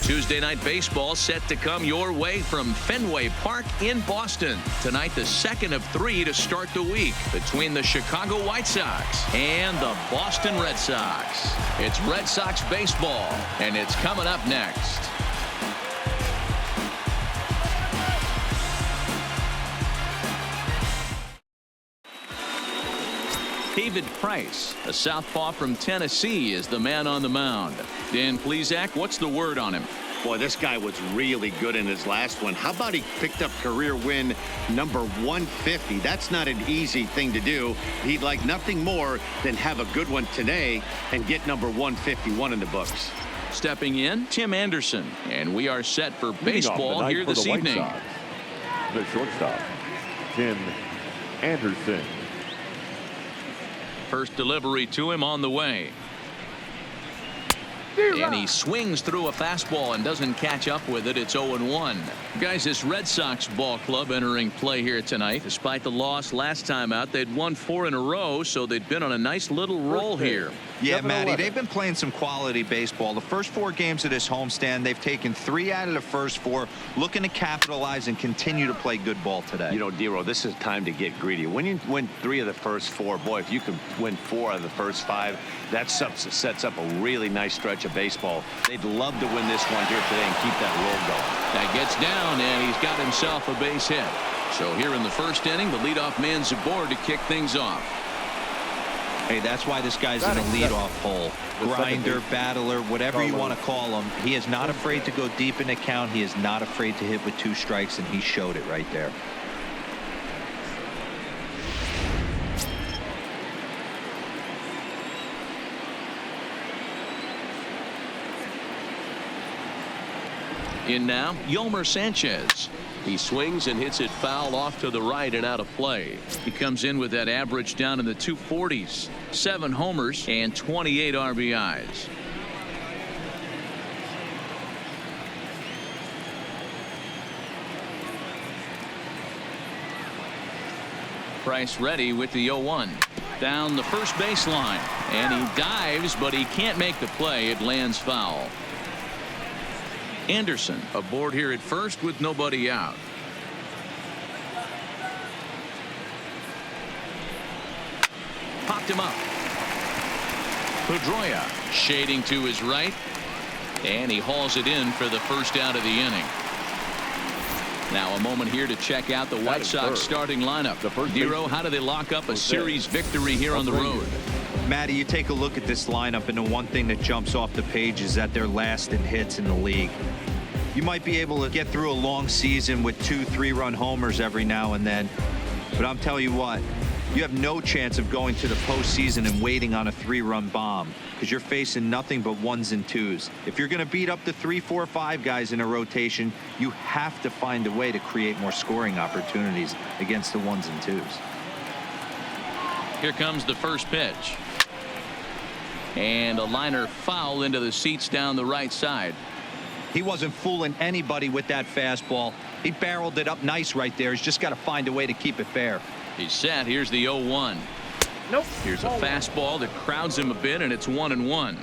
Tuesday night baseball set to come your way from Fenway Park in Boston. Tonight, the second of 3 to start the week between the Chicago White Sox and the Boston Red Sox. It's Red Sox baseball, and it's coming up next. David Price, a southpaw from Tennessee, is the man on the mound. Dan Plesac, what's the word on him? Boy, this guy was really good in his last one. How about he picked up career win number 150? That's not an easy thing to do. He'd like nothing more than have a good one today and get number 151 in the books. Stepping in, Tim Anderson, and we are set for baseball here this evening. The shortstop, Tim Anderson. First delivery to him on the way. And he swings through a fastball and doesn't catch up with it. It's 0-1. Guys, this Red Sox ball club entering play here tonight. Despite the loss last time out, they'd won 4 in a row, so they'd been on a nice little roll here. Yeah, Matty, they've been playing some quality baseball. The first 4 games of this homestand, they've taken 3 out of the first 4, looking to capitalize and continue to play good ball today. You know, Dero, this is time to get greedy. When you win 3 of the first 4, boy, if you can win 4 out of the first 5, that sets up a really nice stretch of baseball. They'd love to win this one here today and keep that roll going. That gets down, and he's got himself a base hit. So here in the first inning, the leadoff man's aboard to kick things off. Hey, that's why this guy's in a leadoff hole. Grinder, battler, whatever you want to call him. He is not afraid to go deep in the count. He is not afraid to hit with 2 strikes, and he showed it right there. In now, Yolmer Sanchez. He swings and hits it foul off to the right and out of play. He comes in with that average down in the 240s. 7 homers and 28 RBIs. Price ready with the 0-1. Down the first baseline. And he dives, but he can't make the play. It lands foul. Anderson aboard here at first with nobody out. Popped him up. Pedroia shading to his right, and he hauls it in for the first out of the inning. Now a moment here to check out the White Sox starting lineup. Dero, how do they lock up a series victory here on the road? Matty, you take a look at this lineup, and the one thing that jumps off the page is that they're last in hits in the league. You might be able to get through a long season with 2 3-run homers every now and then, but I'm telling you what, you have no chance of going to the postseason and waiting on a 3-run bomb, because you're facing nothing but 1s and 2s. If you're going to beat up the 3, 4, 5 guys in a rotation, you have to find a way to create more scoring opportunities against the 1s and 2s. Here comes the first pitch. And a liner foul into the seats down the right side. He wasn't fooling anybody with that fastball. He barreled it up nice right there. He's just got to find a way to keep it fair. He's set. Here's the 0-1. Nope. Here's a fastball that crowds him a bit, and it's 1-1.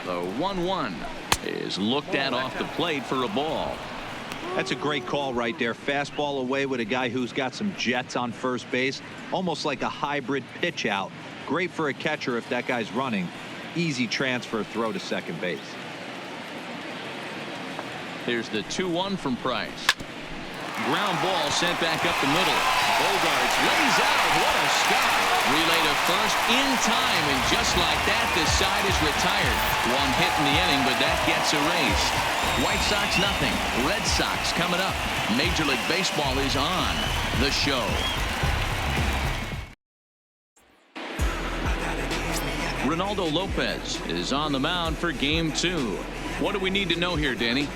The 1-1 is looked at off the plate for a ball. That's a great call right there. Fastball away with a guy who's got some jets on first base. Almost like a hybrid pitch out. Great for a catcher if that guy's running. Easy transfer throw to second base. Here's the 2-1 from Price. Ground ball sent back up the middle. Bogarts lays out. What a stop. Relay to first in time, and just like that, this side is retired. 1 hit in the inning, but that gets erased. White Sox nothing. Red Sox coming up. Major League Baseball is on the show. Ronaldo Lopez is on the mound for game 2. What do we need to know here, Danny?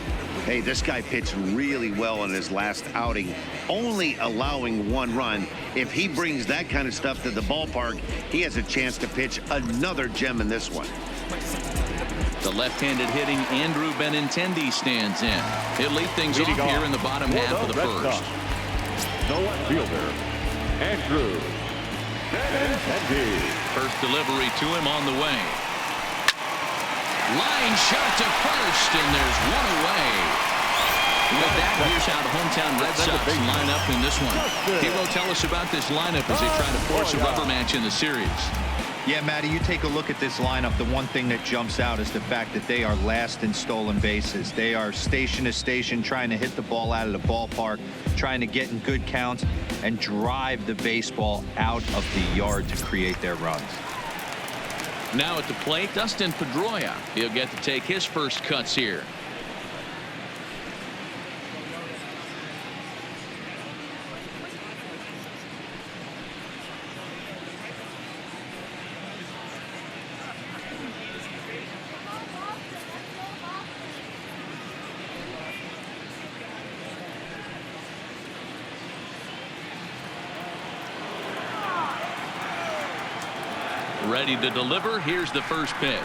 Hey, this guy pitched really well in his last outing, only allowing 1 run. If he brings that kind of stuff to the ballpark, he has a chance to pitch another gem in this one. The left-handed hitting Andrew Benintendi stands in. He'll lead things off here in the bottom half of the first. The left fielder, Andrew Benintendi. First delivery to him on the way. Line shot to first, and there's one away. With that, here's how the hometown Red Sox line up in this one. Hero, tell us about this lineup as they try to force a rubber match in the series. Yeah, Matty, you take a look at this lineup. The one thing that jumps out is the fact that they are last in stolen bases. They are station to station trying to hit the ball out of the ballpark, trying to get in good counts and drive the baseball out of the yard to create their runs. Now at the plate, Dustin Pedroia. He'll get to take his first cuts here. Ready to deliver. Here's the first pitch.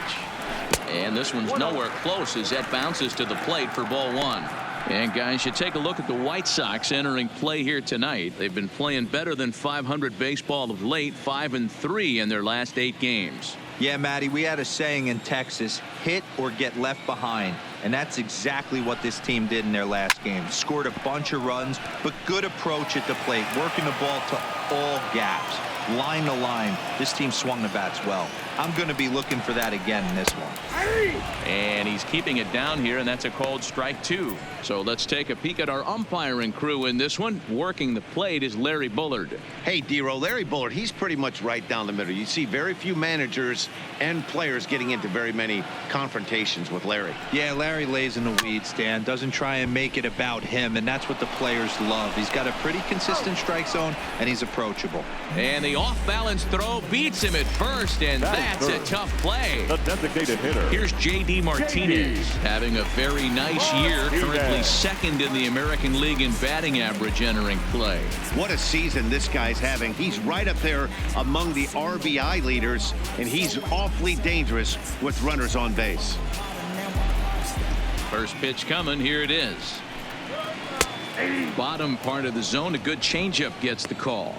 And this one's nowhere close as that bounces to the plate for ball one. And guys, you take a look at the White Sox entering play here tonight. They've been playing better than .500 baseball of late, 5-3 in their last 8 games. Yeah, Matty, we had a saying in Texas, hit or get left behind. And that's exactly what this team did in their last game. Scored a bunch of runs, but good approach at the plate, working the ball to all gaps. Line to line, this team swung the bats well. I'm going to be looking for that again in this one. And he's keeping it down here, and that's a called strike 2. So let's take a peek at our umpiring crew in this one. Working the plate is Larry Bullard. Hey, D-Row, Larry Bullard, he's pretty much right down the middle. You see very few managers and players getting into very many confrontations with Larry. Yeah, Larry lays in the weeds, Dan. Doesn't try and make it about him, and that's what the players love. He's got a pretty consistent strike zone, and he's approachable. And the off-balance throw beats him at first, and that's a tough play. The designated hitter. Here's J.D. Martinez having a very nice year, currently second in the American League in batting average entering play. What a season this guy's having. He's right up there among the RBI leaders, and he's awfully dangerous with runners on base. First pitch coming. Here it is. Bottom part of the zone. A good changeup gets the call.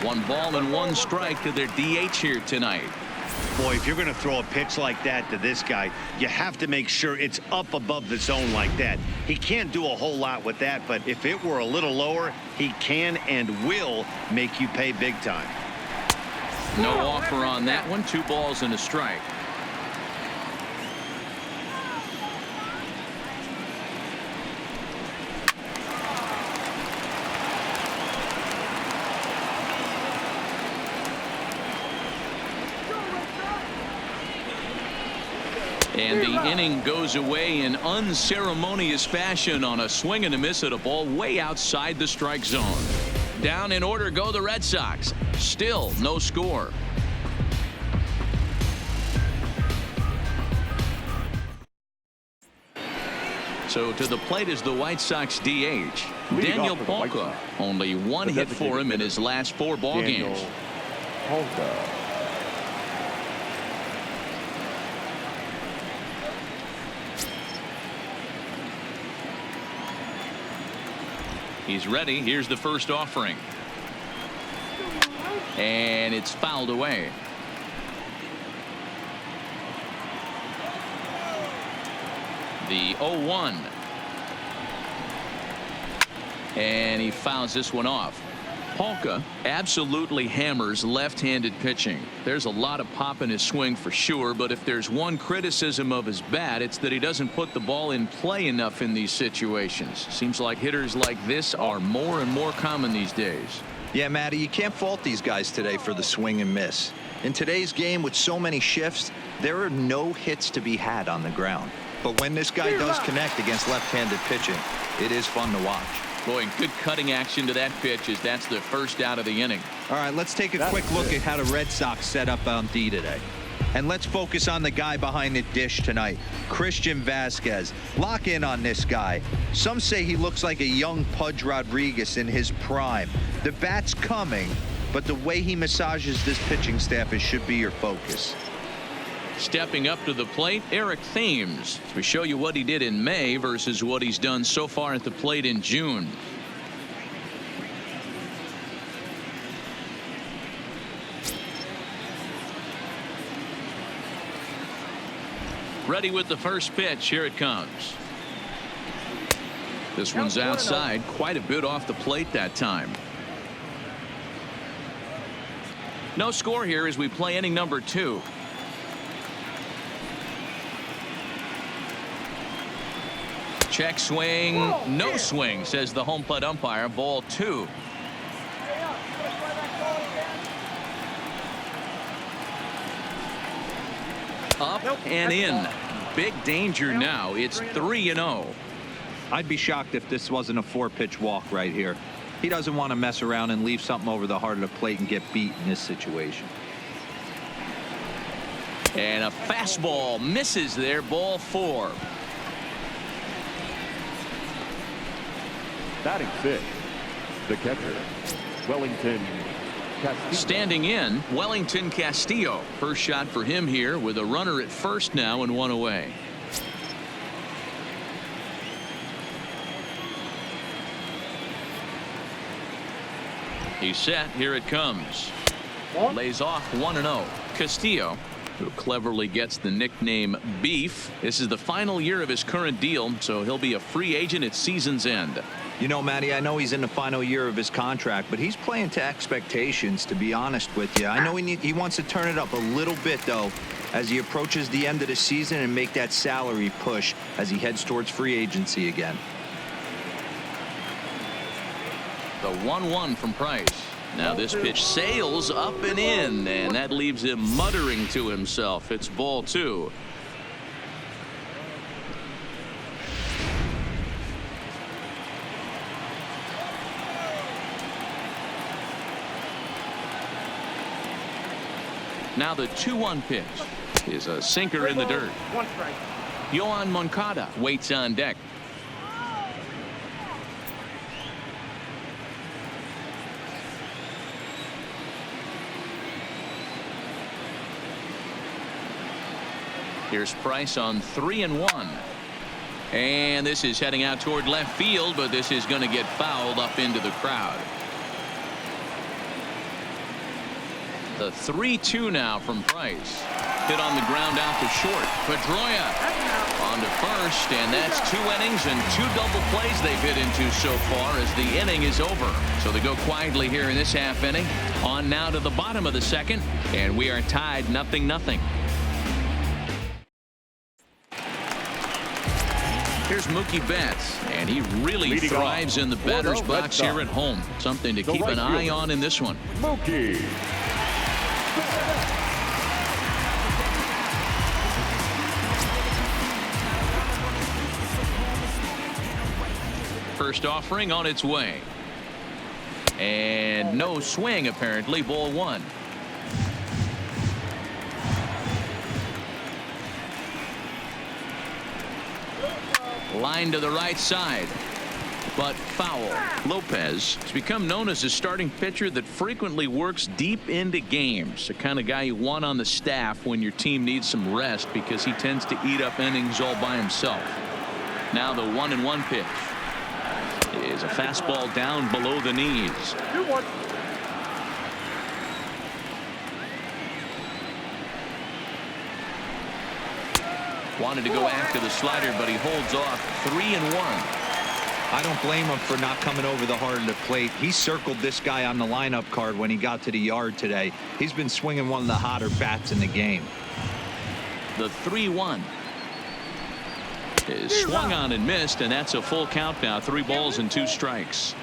One ball and one strike to their DH here tonight. Boy, if you're going to throw a pitch like that to this guy, you have to make sure it's up above the zone like that. He can't do a whole lot with that, but if it were a little lower, he can and will make you pay big time. No offer on that one. 2 balls and a strike. And the inning goes away in unceremonious fashion on a swing and a miss at a ball way outside the strike zone. Down in order go the Red Sox. Still no score. So to the plate is the White Sox DH. Daniel Palka. Only 1 hit for him in his last 4 ball games. Palka. He's ready. Here's the first offering. And it's fouled away. The 0-1. And he fouls this one off. Palka absolutely hammers left-handed pitching. There's a lot of pop in his swing for sure, but if there's one criticism of his bat, it's that he doesn't put the ball in play enough in these situations. Seems like hitters like this are more and more common these days. Yeah, Matty, you can't fault these guys today for the swing and miss. In today's game with so many shifts, there are no hits to be had on the ground. But when this guy does connect against left-handed pitching, it is fun to watch. Boy, good cutting action to that pitch as that's the first out of the inning. All right, let's take a quick look at how the Red Sox set up on D today. And let's focus on the guy behind the dish tonight, Christian Vasquez. Lock in on this guy. Some say he looks like a young Pudge Rodriguez in his prime. The bat's coming, but the way he massages this pitching staff should be your focus. Stepping up to the plate, Eric Thames. We show you what he did in May versus what he's done so far at the plate in June. Ready with the first pitch. Here it comes. This one's outside, quite a bit off the plate that time. No score here as we play inning number 2. Check swing, no swing, says the home plate umpire. Ball 2. Up and in. Big danger now. It's 3-0. I'd be shocked if this wasn't a 4-pitch walk right here. He doesn't want to mess around and leave something over the heart of the plate and get beat in this situation. And a fastball misses there. Ball 4. Batting 6, the catcher, Wellington Castillo. Standing in, Wellington Castillo. First shot for him here with a runner at first now and 1 away. He's set. Here it comes. Lays off 1-0. Castillo, who cleverly gets the nickname Beef. This is the final year of his current deal, so he'll be a free agent at season's end. You know, Matty, I know he's in the final year of his contract, but he's playing to expectations, to be honest with you. I know he wants to turn it up a little bit, though, as he approaches the end of the season and make that salary push as he heads towards free agency again. The 1-1 from Price. Now this pitch sails up and in, and that leaves him muttering to himself. It's ball 2. Now the 2-1 pitch is a sinker in the dirt. Yohan Moncada waits on deck. Here's Price on 3-1. And this is heading out toward left field, but this is going to get fouled up into the crowd. The 3-2 now from Price. Hit on the ground out to short. Pedroia on to first, and that's 2 innings and 2 double plays they've hit into so far as the inning is over. So they go quietly here in this half inning. On now to the bottom of the second, and we are tied 0-0. Here's Mookie Betts, and he really Leading thrives off in the batter's box here at home. Something to keep an eye on in this one. Mookie. First offering on its way. And no swing, apparently. Ball 1. Line to the right side, but foul. Lopez has become known as a starting pitcher that frequently works deep into games. The kind of guy you want on the staff when your team needs some rest, because he tends to eat up innings all by himself. Now the 1-1 pitch is a fastball down below the knees. Wanted to go after the slider, but he holds off. 3-1. I don't blame him for not coming over the heart of the plate. He circled this guy on the lineup card when he got to the yard today. He's been swinging one of the hotter bats in the game. The 3-1 is swung on and missed, and that's a full count now. 3 balls and 2 strikes.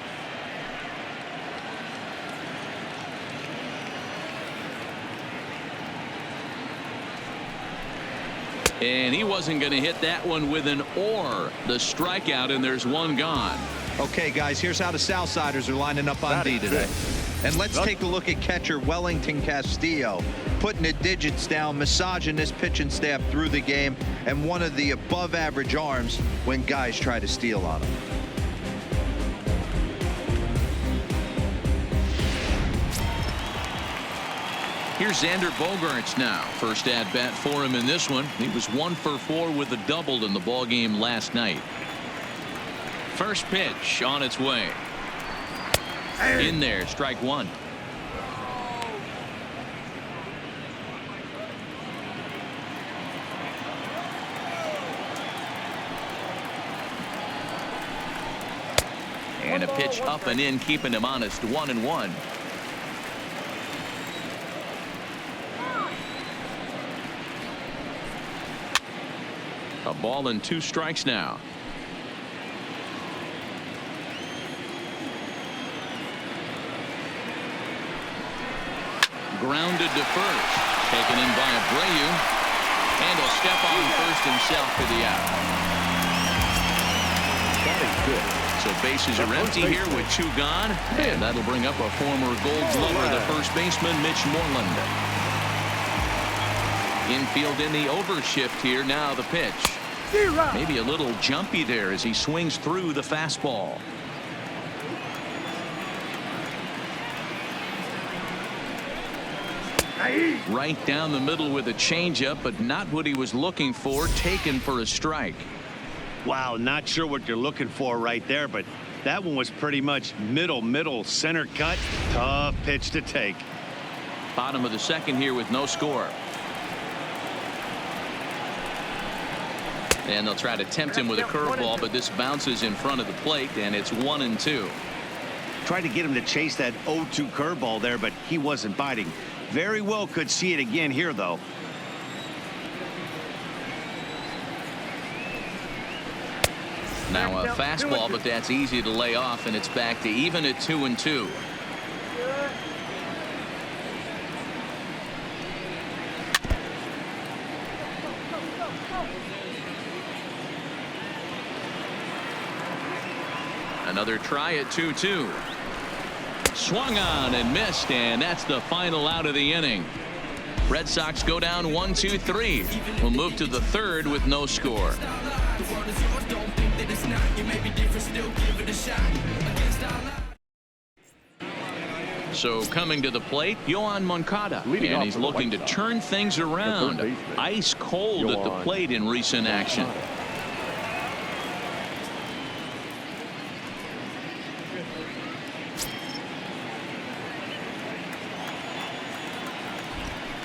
And he wasn't going to hit that one with an or. The strikeout, and there's 1 gone. Okay, guys, here's how the Southsiders are lining up on D today. And let's take a look at catcher Wellington Castillo. putting the digits down, massaging this pitching staff through the game, and one of the above average arms when guys try to steal on him. Here's Xander Bogaerts now. First at bat for him in this one. He was 1 for 4 with a double in the ball game last night. First pitch on its way. In there, strike one. And a pitch up and in, keeping him honest. 1-1. A ball and 2 strikes now. Grounded to first. Taken in by Abreu. And he'll step on first himself for the out. That is good. So bases are empty here with 2 gone. And that'll bring up a former Gold Glover, the first baseman, Mitch Moreland. Infield in the overshift here. Now the pitch. Maybe a little jumpy there as he swings through the fastball. Right down the middle with a changeup, but not what he was looking for. Taken for a strike. Wow, not sure what you're looking for right there, but that one was pretty much middle center cut. Tough pitch to take. Bottom of the second here with no score. And they'll try to tempt him with a curveball, but this bounces in front of the plate, and it's 1-2. Tried to get him to chase that 0-2 curveball there, but he wasn't biting. Very well could see it again here, though. Now a fastball, but that's easy to lay off, and it's back to even at 2-2. Another try at 2-2. Swung on and missed, and that's the final out of the inning. Red Sox go down 1-2-3. We'll move to the third with no score. So coming to the plate, Yoan Moncada, and he's looking to turn things around. Ice cold at the plate in recent action.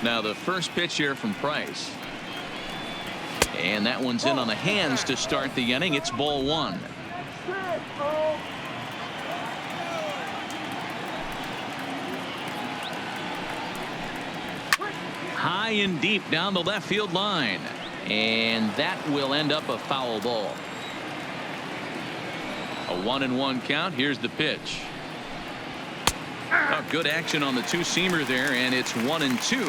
Now the first pitch here from Price. And that one's in on the hands to start the inning. It's ball 1. High and deep down the left field line. And that will end up a foul ball. A 1-1 count. Here's the pitch. Oh, good action on the two-seamer there, and it's 1-2.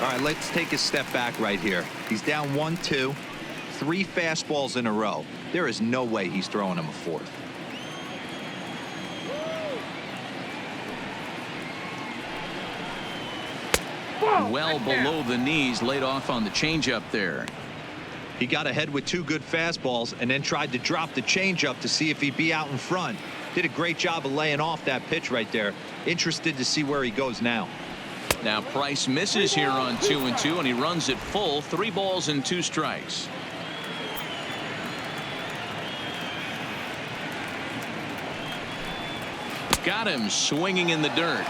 All right, let's take a step back right here. He's down 1-2, 3 fastballs in a row. There is no way he's throwing him a fourth. Well below the knees, laid off on the changeup there. He got ahead with 2 good fastballs and then tried to drop the changeup to see if he'd be out in front. Did a great job of laying off that pitch right there. Interested to see where he goes now. Now Price misses here on 2-2, and he runs it full. 3 balls and 2 strikes. Got him swinging in the dirt.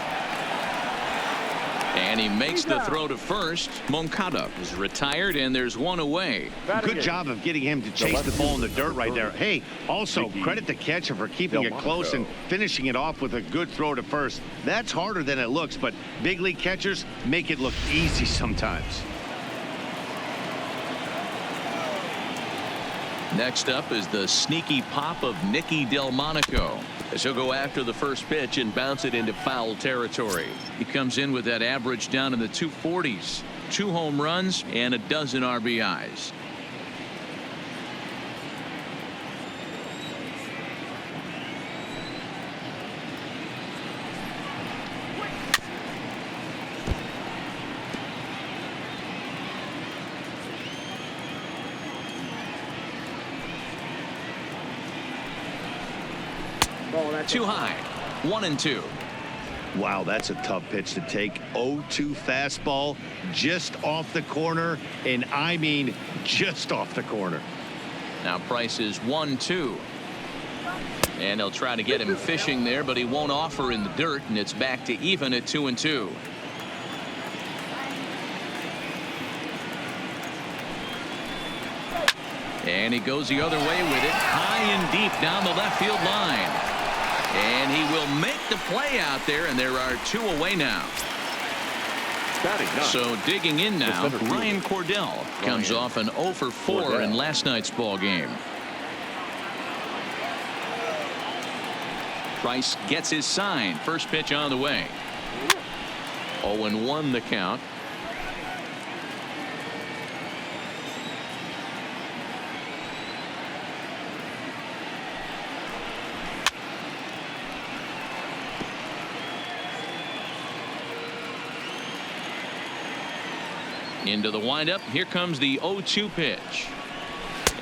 And he makes the throw to first. Moncada is retired, and there's 1 away. Good job of getting him to chase the ball in the dirt right there. Hey, also credit the catcher for keeping it close and finishing it off with a good throw to first. That's harder than it looks, but big league catchers make it look easy sometimes. Next up is the sneaky pop of Nicky Delmonico, as he'll go after the first pitch and bounce it into foul territory. He comes in with that average down in the 240s, 2 home runs and a dozen RBIs. Too high. 1-2. Wow, that's a tough pitch to take. 0-2 fastball just off the corner, and I mean just off the corner. Now Price is 1-2. And they'll try to get him fishing there, but he won't offer in the dirt, and it's back to even at 2-2. And he goes the other way with it, high and deep down the left field line. And he will make the play out there, and there are 2 away now. So digging in now, Ryan Cordell comes off an 0 for 4 in last night's ball game. Price gets his sign. First pitch on the way. 0-1 the count. Into the windup. Here comes the 0-2 pitch.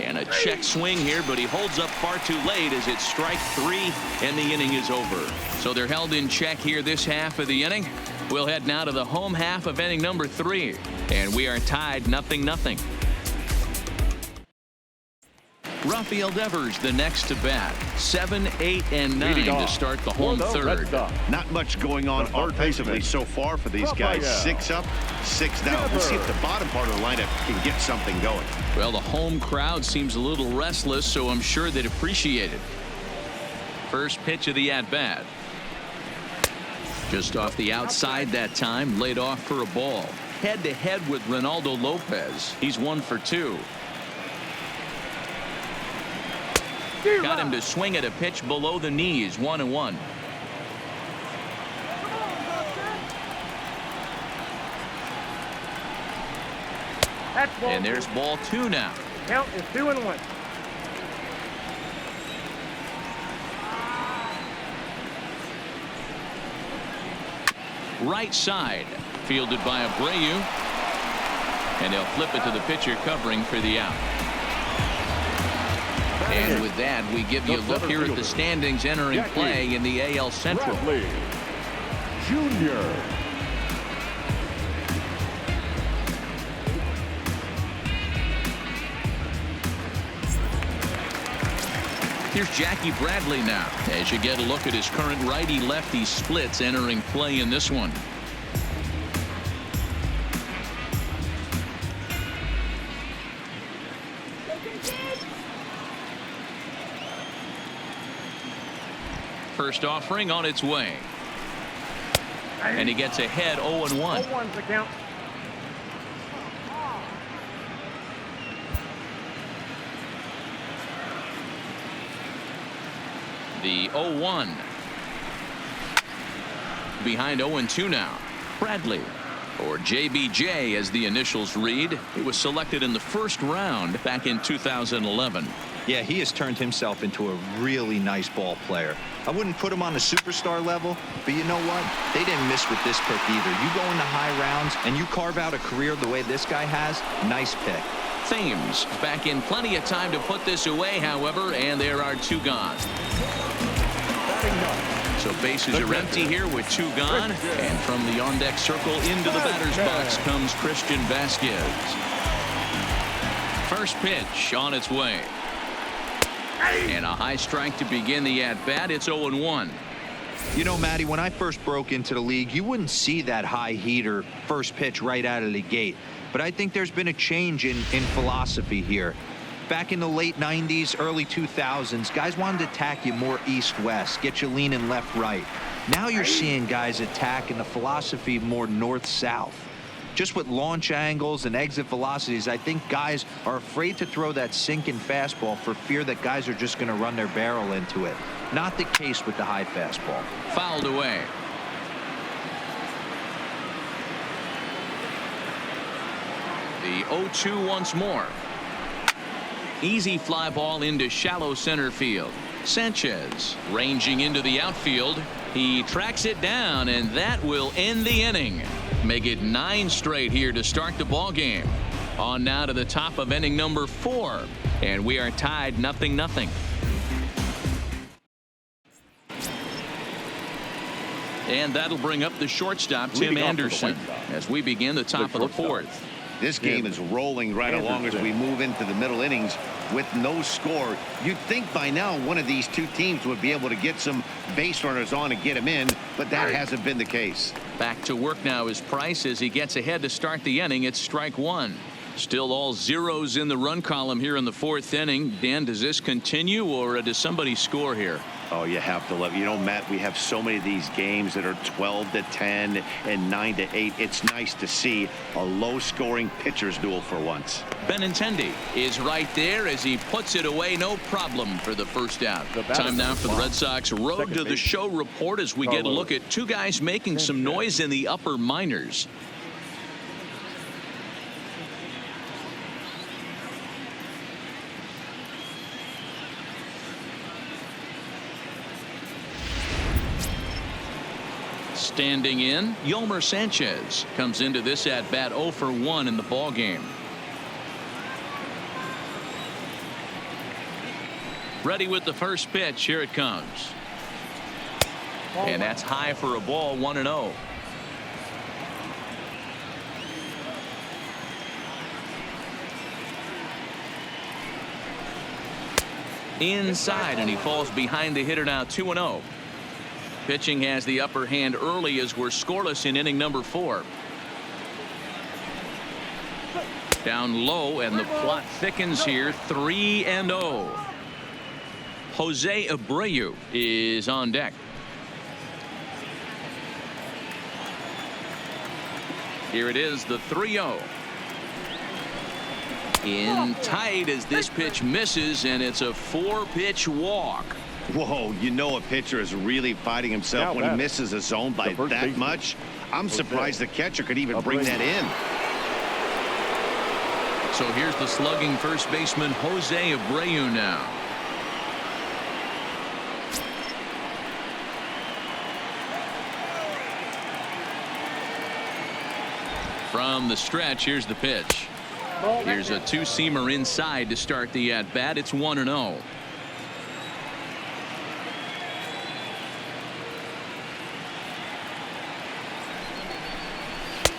And a check swing here, but he holds up far too late as it's strike 3 and the inning is over. So they're held in check here this half of the inning. We'll head now to the home half of inning number 3. And we are tied 0-0. Rafael Devers the next to bat. 7, 8, and 9 to start the home third. Not much going on offensively so far for these guys. 6 up, 6 down. We'll see if the bottom part of the lineup can get something going. Well, the home crowd seems a little restless, so I'm sure they'd appreciate it. First pitch of the at-bat. Just off the outside that time, laid off for a ball. Head-to-head with Ronaldo Lopez. He's 1 for 2. Got him to swing at a pitch below the knees. 1-1. And there's ball 2 now. Count is 2-1. Right side, fielded by Abreu, and they'll flip it to the pitcher covering for the out. And with that, we give you a look here at the standings entering play in the AL Central. Jr. Here's Jackie Bradley now as you get a look at his current righty-lefty splits entering play in this one. First offering on its way. And he gets ahead 0-1. 0-1's the count. The 0-1. Behind 0-2 now. Bradley, or JBJ as the initials read. He was selected in the first round back in 2011. Yeah, he has turned himself into a really nice ball player. I wouldn't put him on a superstar level, but you know what? They didn't miss with this pick either. You go into high rounds and you carve out a career the way this guy has, nice pick. Thames back in plenty of time to put this away, however, and there are 2 gone. So bases are empty here with 2 gone, and from the on-deck circle into the batter's box comes Christian Vasquez. First pitch on its way. And a high strike to begin the at-bat. It's 0-1. You know, Matty, when I first broke into the league, you wouldn't see that high heater first pitch right out of the gate. But I think there's been a change in philosophy here. Back in the late 90s, early 2000s, guys wanted to attack you more east-west, get you leaning left-right. Now you're seeing guys attack in the philosophy more north-south. Just with launch angles and exit velocities, I think guys are afraid to throw that sinking fastball for fear that guys are just going to run their barrel into it. Not the case with the high fastball. Fouled away. The 0-2 once more. Easy fly ball into shallow center field. Sanchez ranging into the outfield. He tracks it down, and that will end the inning. Make it 9 straight here to start the ball game. On now to the top of inning number 4, and we are tied 0-0. And that'll bring up the shortstop, Tim Leading off for the Anderson, White Sox, as we begin the top of the fourth. This game is rolling right along as we move into the middle innings with no score. You'd think by now one of these two teams would be able to get some base runners on and get them in, but that hasn't been the case. Back to work now is Price as he gets ahead to start the inning. It's strike one. Still all zeros in the run column here in the fourth inning. Dan, does this continue or does somebody score here? Oh, you have to love, Matt, we have so many of these games that are 12-10 and 9-8. It's nice to see a low scoring pitcher's duel for once. Benintendi is right there as he puts it away. No problem for the first out. Time now for the Red Sox Road to the Show report as we get a look at two guys making some noise in the upper minors. Standing in, Yolmer Sanchez comes into this at bat 0 for 1 in the ball game. Ready with the first pitch. Here it comes. And that's high for a ball, 1-0. Inside, and he falls behind the hitter now, 2-0. Pitching has the upper hand early as we're scoreless in inning number 4. Down low, and the plot thickens here, 3-0. Jose Abreu is on deck. Here it is, the 3-0. In tight as this pitch misses, and it's a 4-pitch walk. Whoa, a pitcher is really fighting himself when he misses a zone by that much. I'm surprised the catcher could even bring that in. So here's the slugging first baseman Jose Abreu now. From the stretch, here's the pitch. Here's a two-seamer inside to start the at-bat. It's 1-0.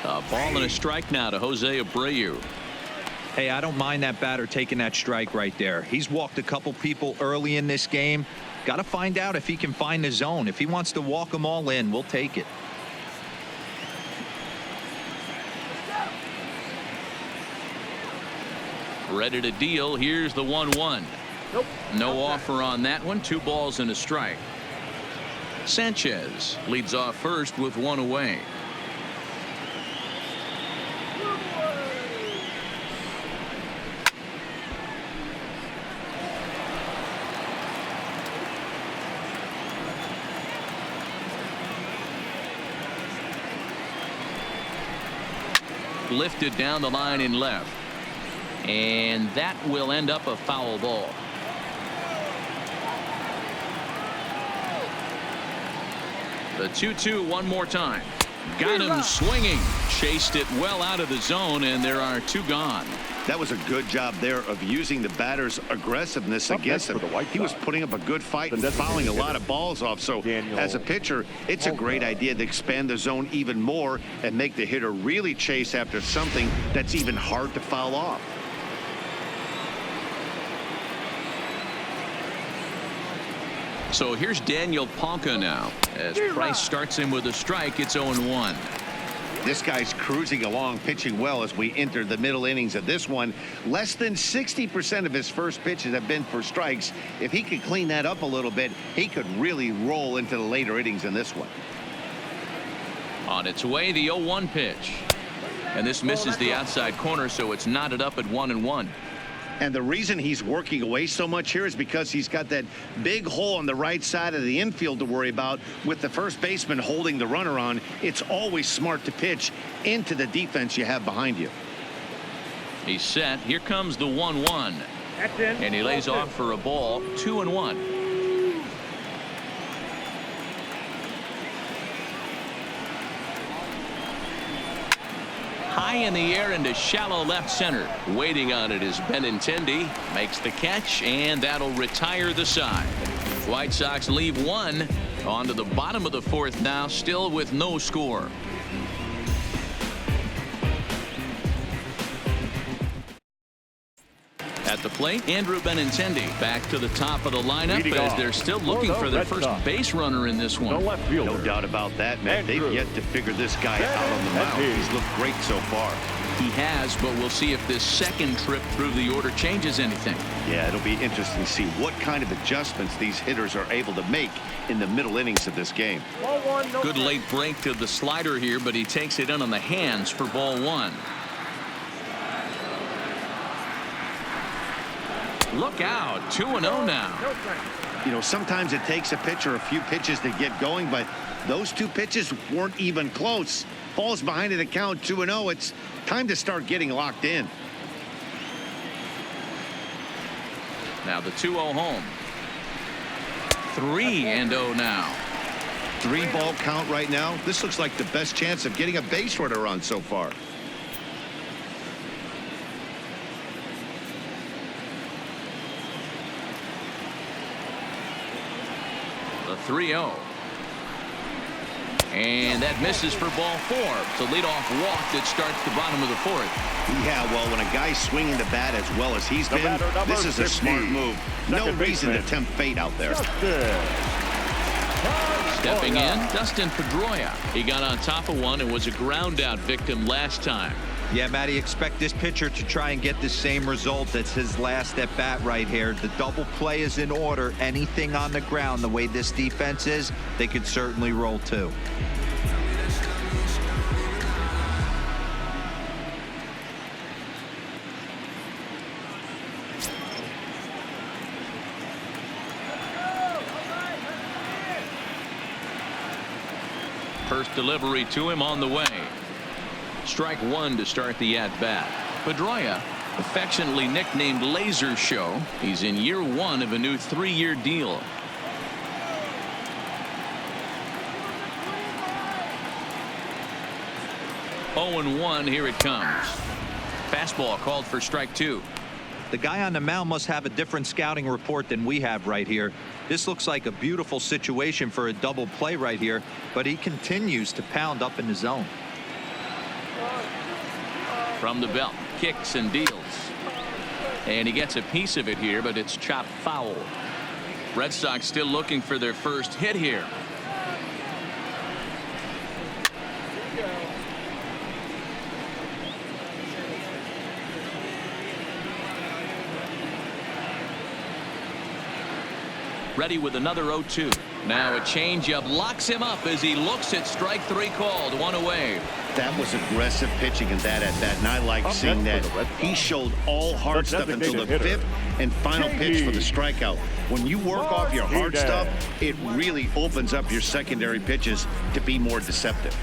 A ball and a strike now to Jose Abreu. Hey, I don't mind that batter taking that strike right there. He's walked a couple people early in this game. Got to find out if he can find the zone. If he wants to walk them all in, we'll take it. Ready to deal. Here's the 1-1. Nope. No offer on that one. 2 balls and a strike. Sanchez leads off first with 1 away. Lifted down the line in left. And that will end up a foul ball. The 2-2 one more time. Got him swinging. Chased it well out of the zone, and there are 2 gone. That was a good job there of using the batter's aggressiveness against him. He was putting up a good fight and fouling a lot of balls off. So as a pitcher, it's a great idea to expand the zone even more and make the hitter really chase after something that's even hard to foul off. So here's Daniel Palka now. As Price starts him with a strike, it's 0-1. This guy's cruising along, pitching well as we enter the middle innings of this one. Less than 60% of his first pitches have been for strikes. If he could clean that up a little bit, he could really roll into the later innings in this one. On its way, the 0-1 pitch. And this misses the outside corner, so it's knotted up at 1-1. And the reason he's working away so much here is because he's got that big hole on the right side of the infield to worry about. With the first baseman holding the runner on, it's always smart to pitch into the defense you have behind you. He's set. Here comes the 1-1. And he lays off for a ball. 2-1. High in the air into shallow left center. Waiting on it is Benintendi. Makes the catch, and that'll retire the side. White Sox leave 1 On to the bottom of the fourth now, still with no score. At the plate, Andrew Benintendi back to the top of the lineup as they're still looking for their first base runner in this one. No doubt about that, man. They've yet to figure this guy out on the mound. He's looked great so far. He has, but we'll see if this second trip through the order changes anything. Yeah, it'll be interesting to see what kind of adjustments these hitters are able to make in the middle innings of this game. Good late break to the slider here, but he takes it in on the hands for ball one. Look out, 2-0 now. You know, sometimes it takes a pitcher a few pitches to get going, but those two pitches weren't even close. Falls behind in the count, 2-0. It's time to start getting locked in. Now the 2-0 home. 3-0 now. 3-ball count right now. This looks like the best chance of getting a base runner on so far. The 3-0. And that misses for ball four. It's a leadoff walk that starts the bottom of the fourth. Yeah, well, when a guy's swinging the bat as well as he's been, this is a smart move. No reason to tempt fate out there. Stepping in, Dustin Pedroia. He got on top of one and was a ground out victim last time. Yeah, Matty, expect this pitcher to try and get the same result. That's his last at bat right here. The double play is in order. Anything on the ground, the way this defense is, they could certainly roll too. First delivery to him on the way. Strike one to start the at-bat. Pedroia, affectionately nicknamed Laser Show. He's in year one of a new 3-year deal. Oh and 1, here it comes. Fastball called for strike two. The guy on the mound must have a different scouting report than we have right here. This looks like a beautiful situation for a double play right here, but he continues to pound up in the zone. From the belt, kicks and deals. And he gets a piece of it here, but it's chopped foul. Red Sox still looking for their first hit here. Ready with another 0-2. Now a changeup locks him up as he looks at strike three called. One away. That was aggressive pitching in that at bat, and I like seeing that. He showed all hard stuff until the fifth and final pitch for the strikeout. When you work off your hard stuff, it really opens up your secondary pitches to be more deceptive.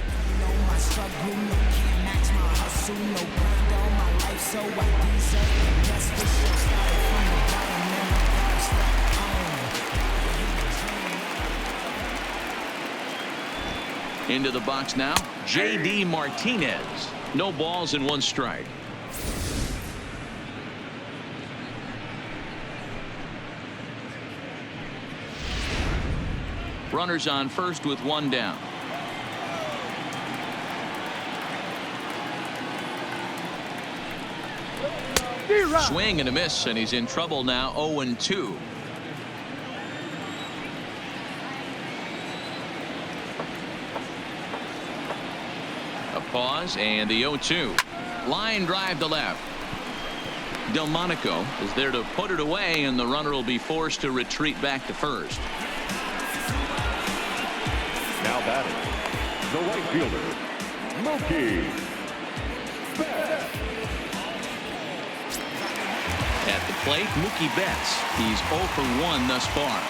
Into the box now, J.D. Martinez. No balls and one strike. Runners on first with one down. Swing and a miss, and he's in trouble now. 0-2. Pause and the 0-2. Line drive to left. Delmonico is there to put it away, and the runner will be forced to retreat back to first. Now batting, the right fielder, Mookie Betts. At the plate, Mookie Betts. He's 0 for 1 thus far.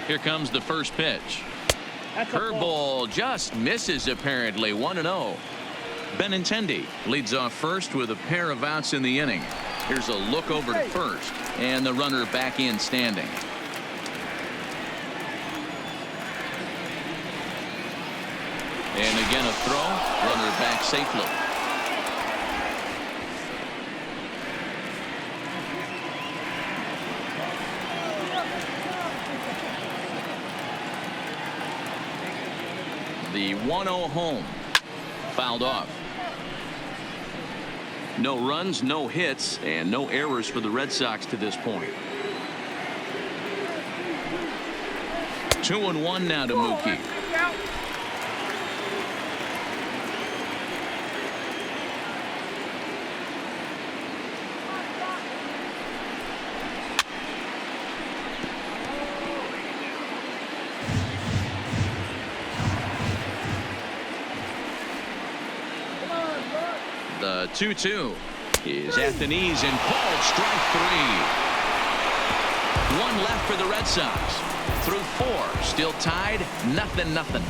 Here comes the first pitch. Curveball just misses apparently. 1-0. Benintendi leads off first with a pair of outs in the inning. Here's a look over to first, and the runner back in standing. And again a throw. Runner back safely. The 1-0 home. Fouled off. No runs, no hits, and no errors for the Red Sox to this point. 2-1 now to Mookie. The 2-2 is at the knees and called strike 3. One left for the Red Sox. Through 4, still tied, 0-0.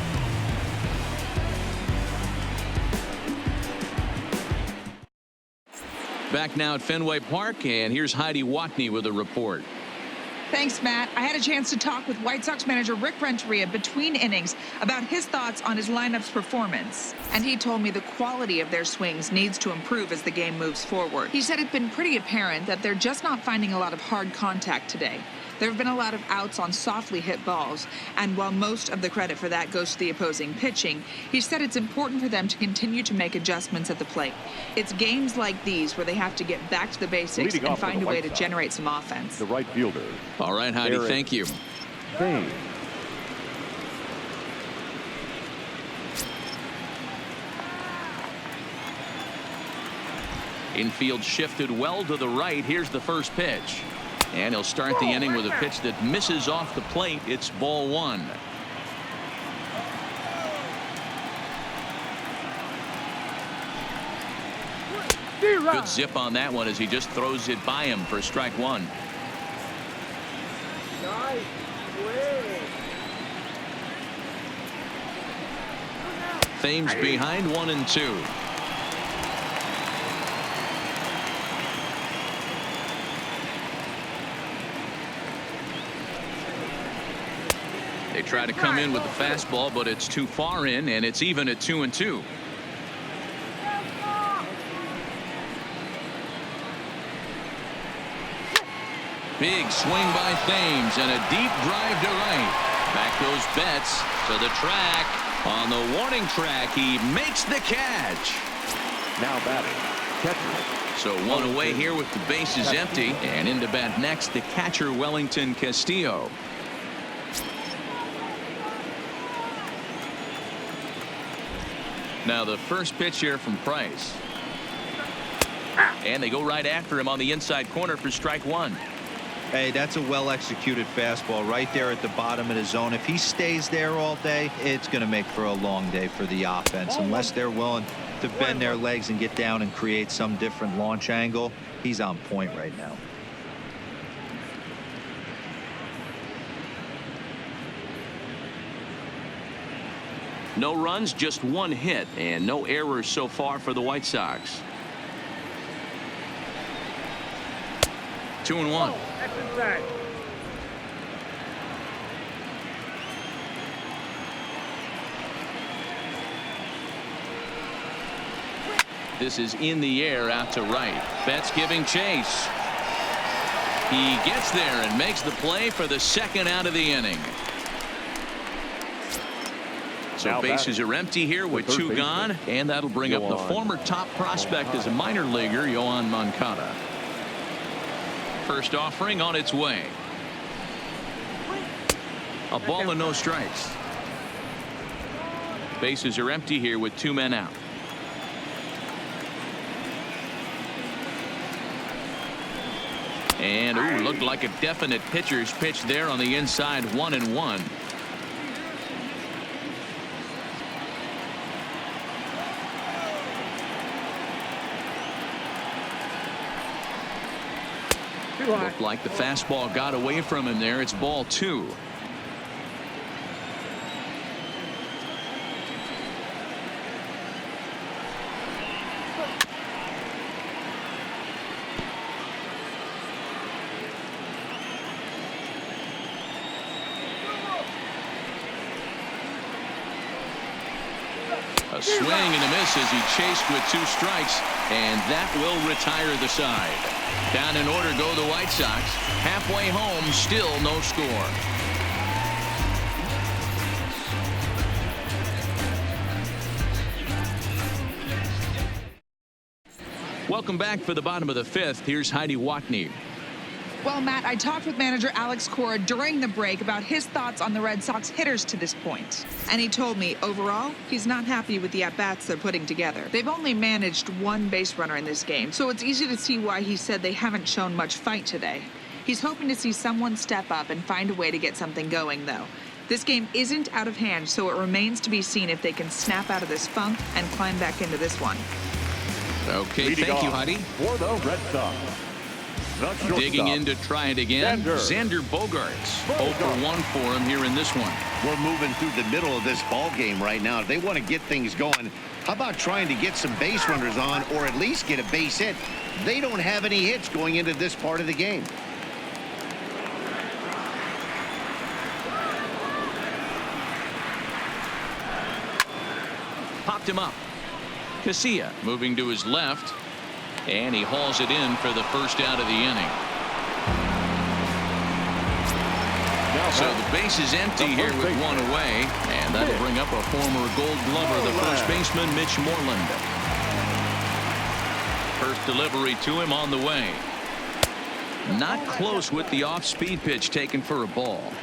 Back now at Fenway Park, and here's Heidi Watney with a report. Thanks, Matt. I had a chance to talk with White Sox manager Rick Renteria between innings about his thoughts on his lineup's performance. And he told me the quality of their swings needs to improve as the game moves forward. He said it's been pretty apparent that they're just not finding a lot of hard contact today. There have been a lot of outs on softly hit balls, and while most of the credit for that goes to the opposing pitching, he said it's important for them to continue to make adjustments at the plate. It's games like these where they have to get back to the basics and find a way to generate some offense. The right fielder. All right, Heidi, thank you. Bain. Infield shifted well to the right. Here's the first pitch. And he'll start the inning with a pitch that misses off the plate. It's ball 1. Good zip on that one as he just throws it by him for strike 1. Nice play. Thames behind 1-2. They try to come in with the fastball, but it's too far in, and it's even at 2-2. Big swing by Thames and a deep drive to right. Back goes Betts to the track. On the warning track, he makes the catch. Now batting, catcher. So one away here with the bases empty, and into bat next, the catcher Wellington Castillo. Now the first pitch here from Price. And they go right after him on the inside corner for strike 1. Hey, that's a well-executed fastball right there at the bottom of the zone. If he stays there all day, it's going to make for a long day for the offense. Unless they're willing to bend their legs and get down and create some different launch angle, he's on point right now. No runs, just 1 hit, and no errors so far for the White Sox. 2-1. That's inside. This is in the air out to right. Betts giving chase. He gets there and makes the play for the second out of the inning. So bases are empty here with 2 gone, and that'll bring up the former top prospect as a minor leaguer, Yoán Moncada. First offering on its way. A ball and no strikes. Bases are empty here with 2 men out. And looked like a definite pitcher's pitch there on the inside. 1-1. Looked like the fastball got away from him there. It's ball 2. A swing and a miss as he chased with 2 strikes, and that will retire the side. Down in order go the White Sox. Halfway home, still no score. Welcome back for the bottom of the fifth. Here's Heidi Watney. Well, Matt, I talked with manager Alex Cora during the break about his thoughts on the Red Sox hitters to this point. And he told me, overall, he's not happy with the at-bats they're putting together. They've only managed one base runner in this game, so it's easy to see why he said they haven't shown much fight today. He's hoping to see someone step up and find a way to get something going, though. This game isn't out of hand, so it remains to be seen if they can snap out of this funk and climb back into this one. Okay, thank you, Heidi. For the Red Sox. Digging in to try it again, Xander Bogaerts. 0 for 1 for him here in this one. We're moving through the middle of this ball game right now. If they want to get things going, how about trying to get some base runners on or at least get a base hit? They don't have any hits going into this part of the game. Popped him up. Casilla moving to his left. And he hauls it in for the first out of the inning. So the base is empty here with one away. And that'll bring up a former Gold Glover, the first baseman, Mitch Moreland. First delivery to him on the way. Not close with the off-speed pitch taken for a ball.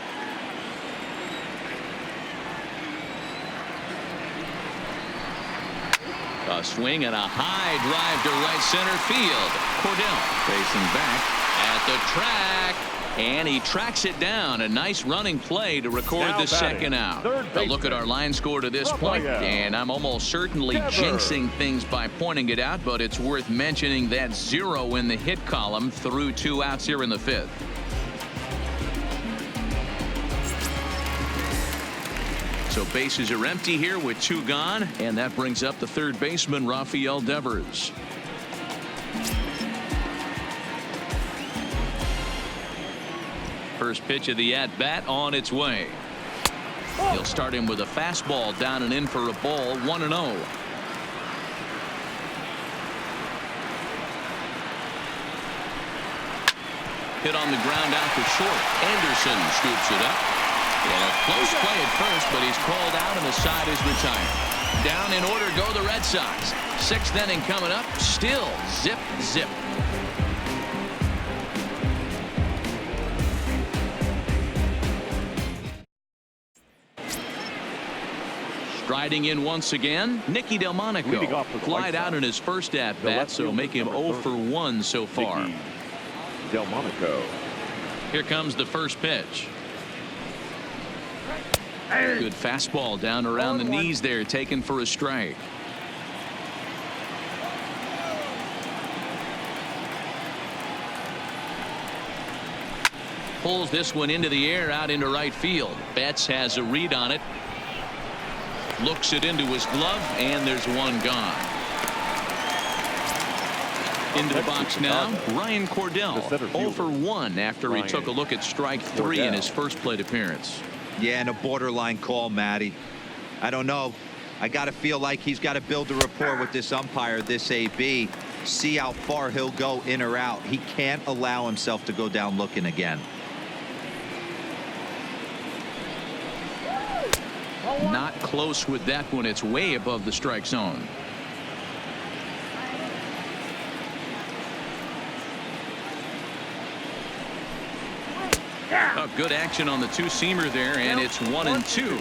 A swing and a high drive to right center field. Cordell facing back at the track, and he tracks it down. A nice running play to record the second out. A look at our line score to this point, and I'm almost certainly jinxing things by pointing it out, but it's worth mentioning that 0 in the hit column through 2 outs here in the fifth. So bases are empty here with 2 gone, and that brings up the third baseman, Rafael Devers. First pitch of the at-bat on its way. He'll start him with a fastball down and in for a ball, 1-0. Hit on the ground out to short. Anderson scoops it up. And a close play at first, but he's called out and the side is retired. Down in order go the Red Sox. 6th inning coming up. Still zip, zip. Striding in once again, Nicky Delmonico. Flied out in his first at-bat, so make him 0 for 1 so far. Delmonico. Here comes the first pitch. Good fastball down around the knees there, taken for a strike. Pulls this one into the air out into right field. Betts has a read on it. Looks it into his glove, and there's one gone. Into the box now, Ryan Cordell. 0 for 1 after he took a look at strike 3 in his first plate appearance. Yeah, and a borderline call, Matty. I don't know. I got to feel like he's got to build a rapport with this umpire, this AB. See how far he'll go in or out. He can't allow himself to go down looking again. Not close with that one. It's way above the strike zone. Oh, good action on the two-seamer there, and it's 1-2.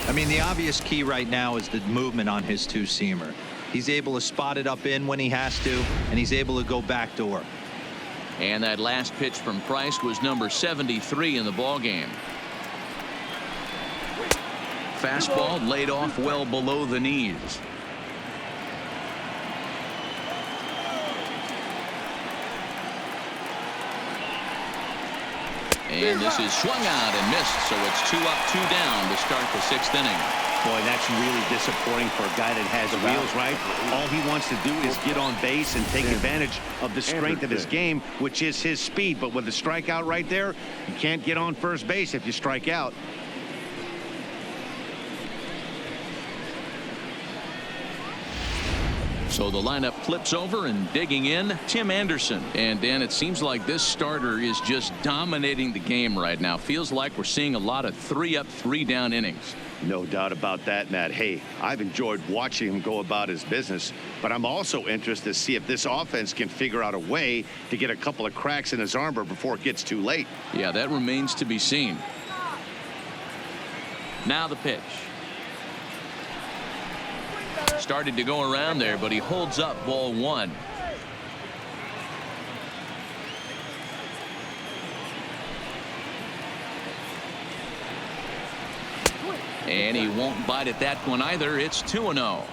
I mean, the obvious key right now is the movement on his two-seamer. He's able to spot it up in when he has to, and he's able to go backdoor. And that last pitch from Price was number 73 in the ballgame. Fastball laid off well below the knees. And this is swung out and missed, so it's 2 up, 2 down to start the 6th inning. Boy, that's really disappointing for a guy that has wheels, right? All he wants to do is get on base and take advantage of the strength of his game, which is his speed. But with the strikeout right there, you can't get on first base if you strike out. So the lineup flips over, and digging in, Tim Anderson. And Dan, it seems like this starter is just dominating the game right now. Feels like we're seeing a lot of 3-up, 3-down innings. No doubt about that, Matt. Hey, I've enjoyed watching him go about his business, but I'm also interested to see if this offense can figure out a way to get a couple of cracks in his armor before it gets too late. Yeah, that remains to be seen. Now the pitch. Started to go around there, but he holds up ball 1. And he won't bite at that one either. It's 2-0.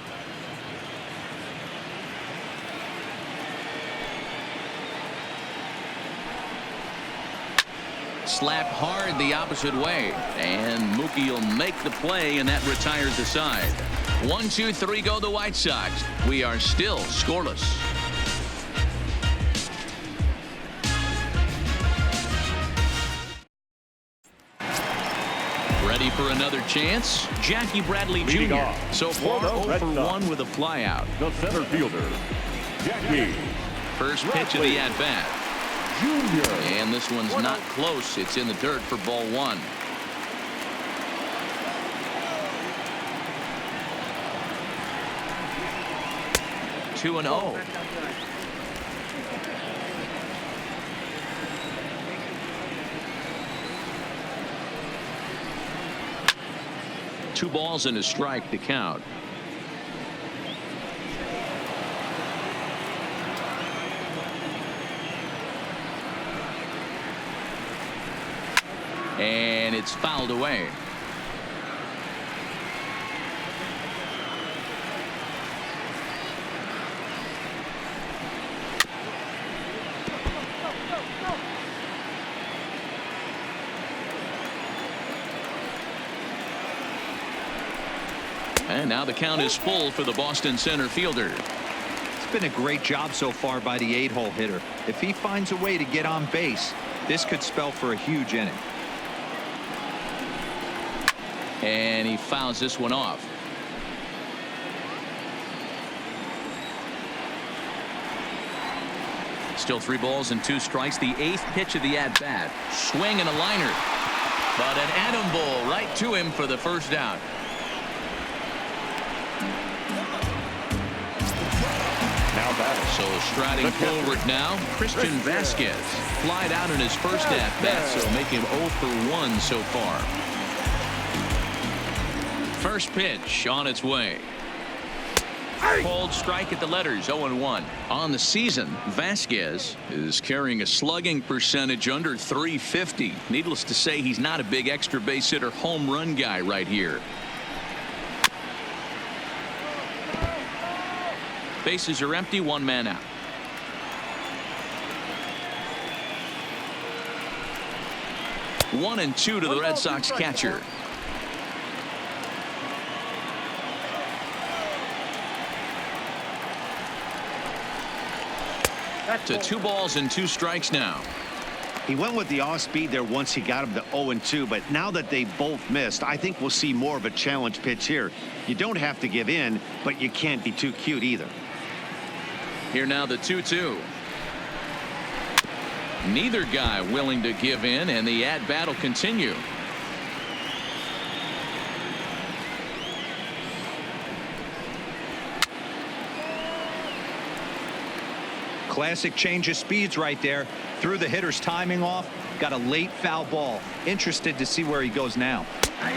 Slap hard the opposite way, and Mookie will make the play, and that retires the side. 1, 2, 3 go the White Sox. We are still scoreless. Ready for another chance? Jackie Bradley Jr. So far 0 for 1 with a flyout. The center fielder, Jackie. First pitch of the at-bat. Jr. And this one's not close. It's in the dirt for ball 1. Two and 0. Two balls and a strike to count. And it's fouled away. And now the count is full for the Boston center fielder. It's been a great job so far by the 8-hole hitter. If he finds a way to get on base, this could spell for a huge inning. And he fouls this one off. Still 3 balls and 2 strikes. The 8th pitch of the at-bat. Swing and a liner. But an atom ball right to him for the first out. So striding forward now, Christian Vasquez. Flied out in his first at-bat, so make him 0 for 1 so far. First pitch on its way. Called strike at the letters, 0-1. On the season, Vasquez is carrying a slugging percentage under .350. Needless to say, he's not a big extra base hitter home run guy right here. Bases are empty, 1 man out. One and 2 to the Red Sox catcher. To 2 balls and 2 strikes now. He went with the off speed there once he got him to 0-2, but now that they both missed, I think we'll see more of a challenge pitch here. You don't have to give in, but you can't be too cute either. Here now the 2-2. Neither guy willing to give in, and the at-bat will continue. Classic change of speeds right there. Threw the hitter's timing off. Got a late foul ball. Interested to see where he goes now.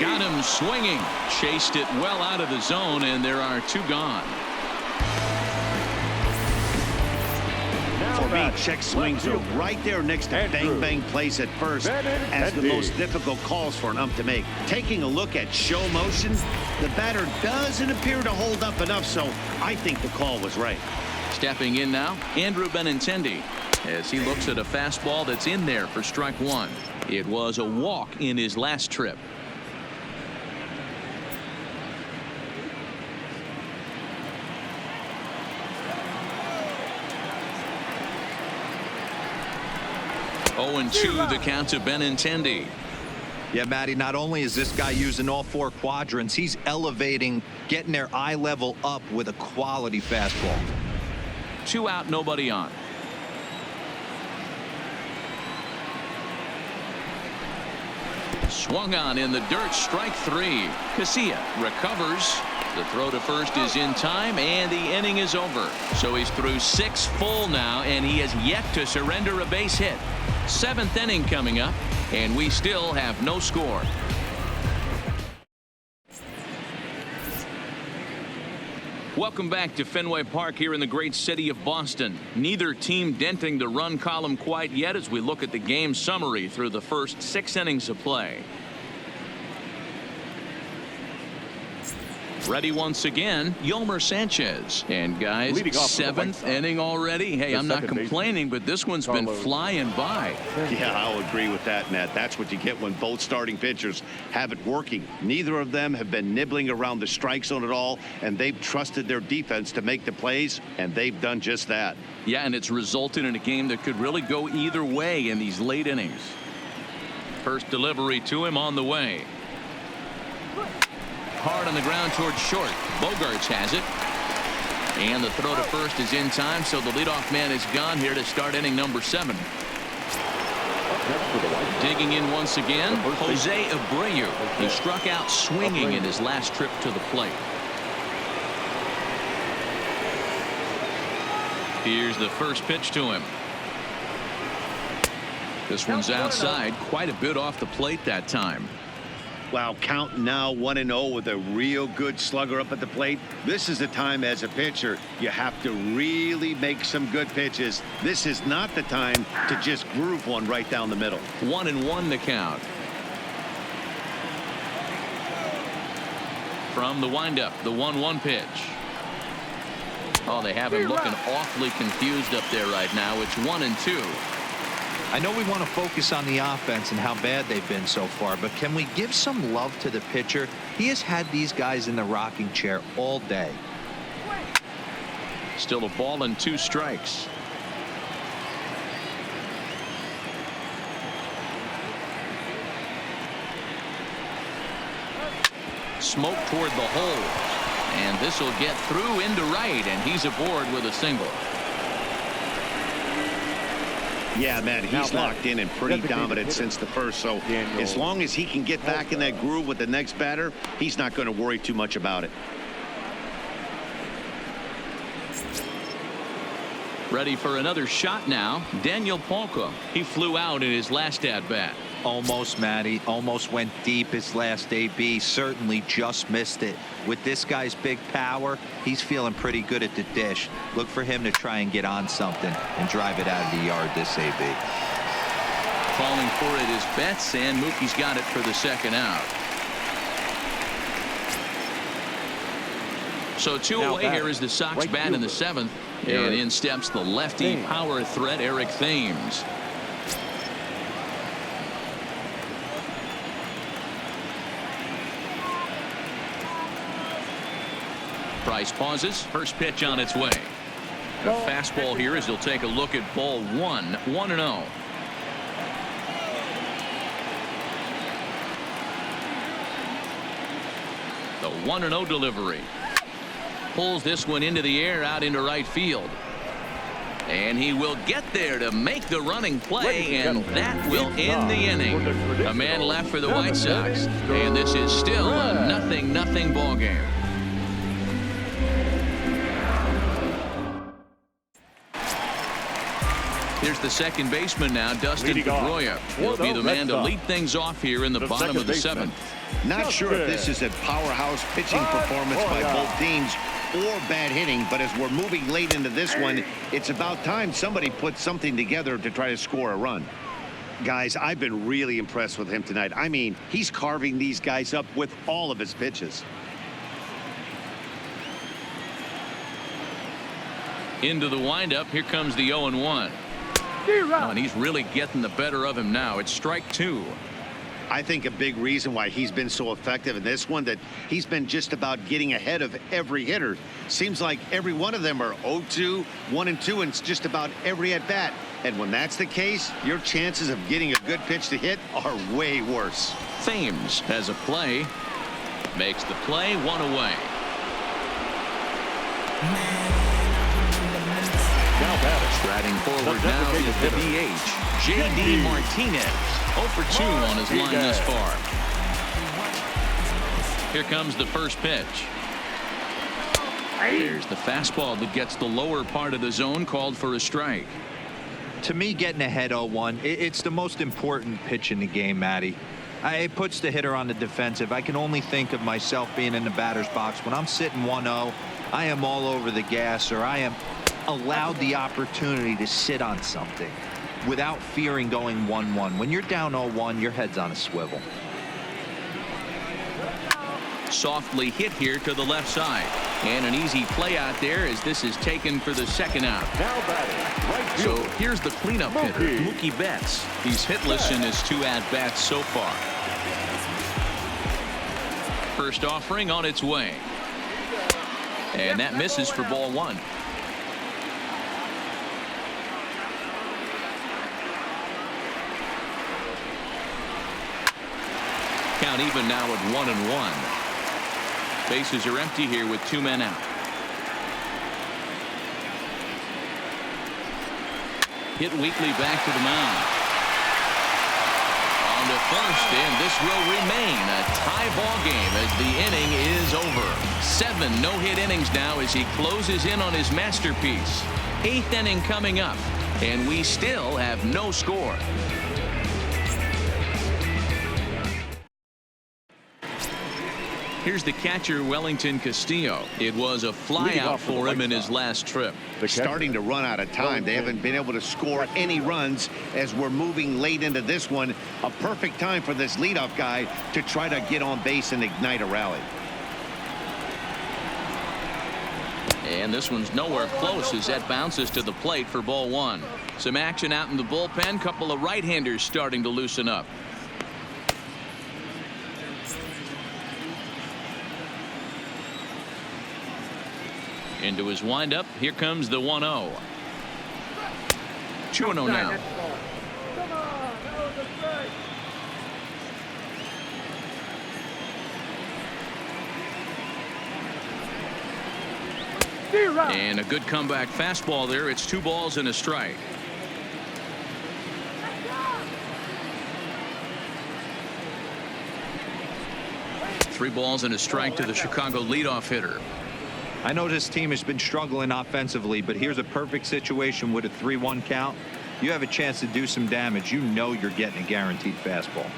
Got him swinging. Chased it well out of the zone, and there are 2 gone. For me, check swings are right there next to bang bang plays at first as the most difficult calls for an ump to make. Taking a look at show motion, the batter doesn't appear to hold up enough, so I think the call was right. Stepping in now, Andrew Benintendi, as he looks at a fastball that's in there for strike 1. It was a walk in his last trip. Oh, and 2 the count to Benintendi. Yeah, Matty, not only is this guy using all 4 quadrants, he's elevating, getting their eye level up with a quality fastball. 2 out, nobody on. Swung on in the dirt, strike 3. Casilla recovers. The throw to first is in time, and the inning is over. So he's through 6 full now, and he has yet to surrender a base hit. 7th inning coming up, and we still have no score. Welcome back to Fenway Park here in the great city of Boston. Neither team denting the run column quite yet as we look at the game summary through the first 6 innings of play. Ready once again, Yolmer Sanchez. And guys, 7th inning already. Hey, I'm not complaining, but this one's been flying by. Yeah, I'll agree with that, Matt. That's what you get when both starting pitchers have it working. Neither of them have been nibbling around the strike zone at all, and they've trusted their defense to make the plays, and they've done just that. Yeah, and it's resulted in a game that could really go either way in these late innings. First delivery to him on the way. Hard on the ground towards short. Bogarts has it. And the throw to first is in time, so the leadoff man is gone here to start inning number 7. Digging in once again, Jose Abreu. He struck out swinging in his last trip to the plate. Here's the first pitch to him. This one's outside, quite a bit off the plate that time. Wow, count now 1-0 with a real good slugger up at the plate. This is the time as a pitcher you have to really make some good pitches. This is not the time to just groove one right down the middle. 1-1 to count. From the windup, the 1-1 pitch. Oh, they have him looking awfully confused up there right now. It's 1-2. I know we want to focus on the offense and how bad they've been so far, but can we give some love to the pitcher? He has had these guys in the rocking chair all day. Still a ball and 2 strikes. Smoke toward the hole, and this will get through into right, and he's aboard with a single. Yeah, man, he's locked in and pretty dominant since the first, so as long as he can get back in that groove with the next batter, he's not going to worry too much about it. Ready for another shot now. Daniel Palka. He flew out in his last at bat. Almost, Matty. Almost went deep his last AB. Certainly just missed it. With this guy's big power, he's feeling pretty good at the dish. Look for him to try and get on something and drive it out of the yard this AB. Calling for it is Betts, and Mookie's got it for the second out. So 2 away here is the Sox bat in the 7th. And in steps the lefty power threat, Eric Thames. Price pauses. First pitch on its way. A fastball here as he'll take a look at ball 1. 1-0. The 1-0 delivery. Pulls this one into the air out into right field. And he will get there to make the running play, and that will end the inning. A man left for the White Sox, and this is still a 0-0 ball game. Here's the second baseman now, Dustin Pedroia. He'll be the man to lead things off here in the bottom of the 7th. Not sure if this is a powerhouse pitching performance by both teams or bad hitting, but as we're moving late into this one, it's about time somebody put something together to try to score a run. Guys, I've been really impressed with him tonight. I mean, he's carving these guys up with all of his pitches. Into the windup, here comes the 0-1. Oh, and he's really getting the better of him now. It's strike 2. I think a big reason why he's been so effective in this one, that he's been just about getting ahead of every hitter. Seems like every one of them are 0-2, 1-2, and it's just about every at bat. And when that's the case, your chances of getting a good pitch to hit are way worse. Thames has a play. Makes the play, 1 away. Now batting. Striding forward now is the DH, J.D. Martinez. 0 for 2 on his line thus far. Here comes the first pitch. There's the fastball that gets the lower part of the zone, called for a strike. To me, getting ahead 0-1, it's the most important pitch in the game, Matty. It puts the hitter on the defensive. I can only think of myself being in the batter's box. When I'm sitting 1-0, I am all over the gas, or I am allowed the opportunity to sit on something without fearing going 1-1. When you're down 0-1, your head's on a swivel. Softly hit here to the left side. And an easy play out there as this is taken for the second out. Now batting. Right So fielder. here's the cleanup hitter, Mookie Betts. He's hitless in his 2 at-bats so far. First offering on its way. And that misses for ball 1. Count even now at 1-1. Bases are empty here with 2 men out. Hit weakly back to the mound. On to first, and this will remain a tie ball game as the inning is over. 7 no-hit innings now as he closes in on his masterpiece. 8th inning coming up, and we still have no score. Here's the catcher, Wellington Castillo. It was a flyout for him in his last trip. They're starting to run out of time. They haven't been able to score any runs as we're moving late into this one. A perfect time for this leadoff guy to try to get on base and ignite a rally. And this one's nowhere close as that bounces to the plate for ball 1. Some action out in the bullpen. Couple of right-handers starting to loosen up. Into his windup. Here comes the 1-0. 2-0 now. And a good comeback fastball there. It's 2 balls and a strike. Three balls and a strike to the Chicago leadoff hitter. I know this team has been struggling offensively, but here's a perfect situation with a 3-1 count. You have a chance to do some damage. You know you're getting a guaranteed fastball.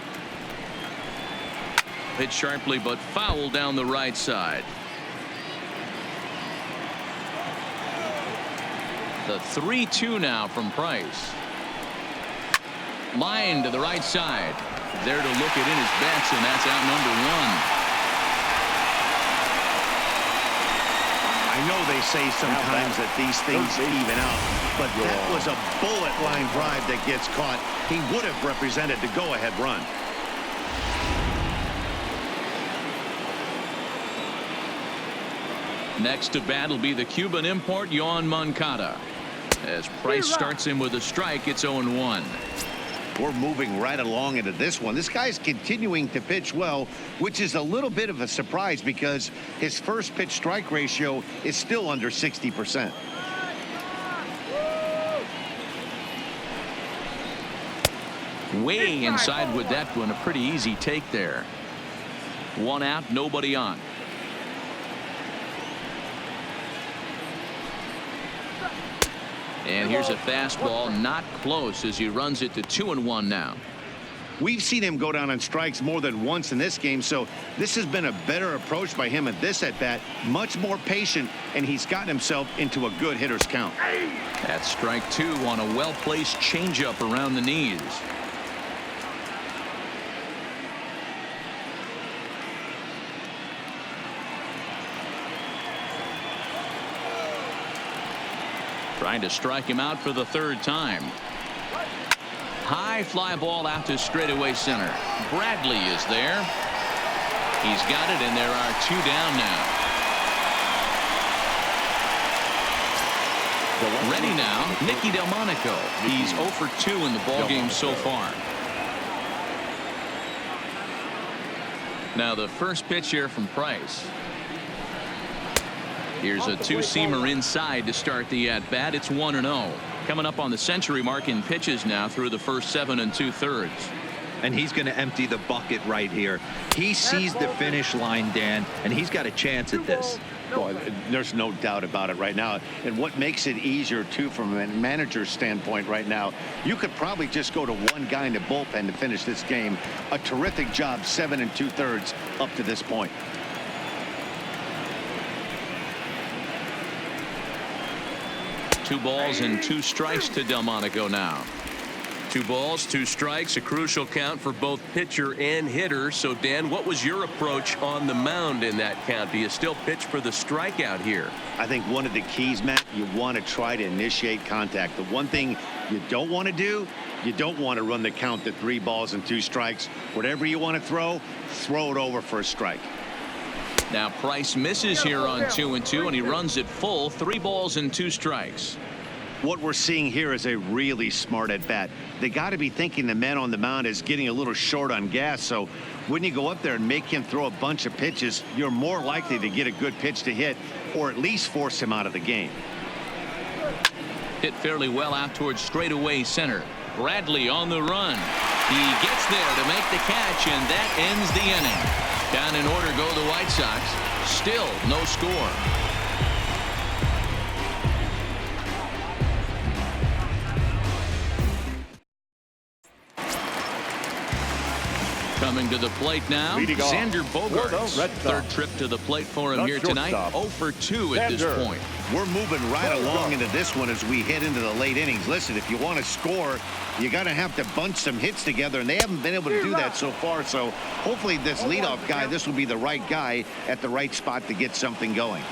Hit sharply but foul down the right side. The 3-2 now from Price. Line to the right side. There to look it in his Betts, and that's out number 1. I know they say sometimes that these things even out, but that was a bullet line drive that gets caught. He would have represented the go-ahead run. Next to bat will be the Cuban import Yoan Moncada. As Price starts him with a strike, it's 0-1. We're moving right along into this one. This guy's continuing to pitch well, which is a little bit of a surprise because his first pitch strike ratio is still under 60%. Way inside with that one. A pretty easy take there. 1 out, nobody on. And here's a fastball, not close, as he runs it to 2-1 now. We've seen him go down on strikes more than once in this game, so this has been a better approach by him at this at-bat. Much more patient, and he's gotten himself into a good hitter's count. That's strike 2 on a well-placed changeup around the knees. Trying to strike him out for the 3rd time. High fly ball out to straightaway center. Bradley is there. He's got it, and there are 2 down now. Ready now, Nicky Delmonico. He's 0 for 2 in the ballgame so far. Now the first pitch here from Price. Here's a two-seamer inside to start the at-bat. It's 1-0. Coming up on the century mark in pitches now through the first 7 2/3. And he's going to empty the bucket right here. He sees the finish line, Dan, and he's got a chance at this. Well, there's no doubt about it right now. And what makes it easier, too, from a manager's standpoint right now, you could probably just go to one guy in the bullpen to finish this game. A terrific job, 7 2/3 up to this point. Two balls and 2 strikes to Delmonico now. 2 balls, 2 strikes, a crucial count for both pitcher and hitter. So, Dan, what was your approach on the mound in that count? Do you still pitch for the strikeout here? I think one of the keys, Matt, you want to try to initiate contact. The one thing you don't want to do, you don't want to run the count to 3 balls and 2 strikes. Whatever you want to throw it over for a strike. Now Price misses here on 2-2, and he runs it full. 3 balls and 2 strikes. What we're seeing here is a really smart at bat. They got to be thinking the man on the mound is getting a little short on gas. So when you go up there and make him throw a bunch of pitches, you're more likely to get a good pitch to hit, or at least force him out of the game. Hit fairly well out towards straightaway center. Bradley on the run. He gets there to make the catch, and that ends the inning. Down in order go the White Sox. Still no score. Coming to the plate now, Leading off, Xander Bogaerts. Red Sox. Third trip to the plate for him The here tonight. shortstop, 0 for 2 at this Xander. point. We're moving right along into this one as we head into the late innings. Listen, if you want to score, you got to have to bunch some hits together, and they haven't been able to do that so far. So hopefully this leadoff guy, this will be the right guy at the right spot to get something going.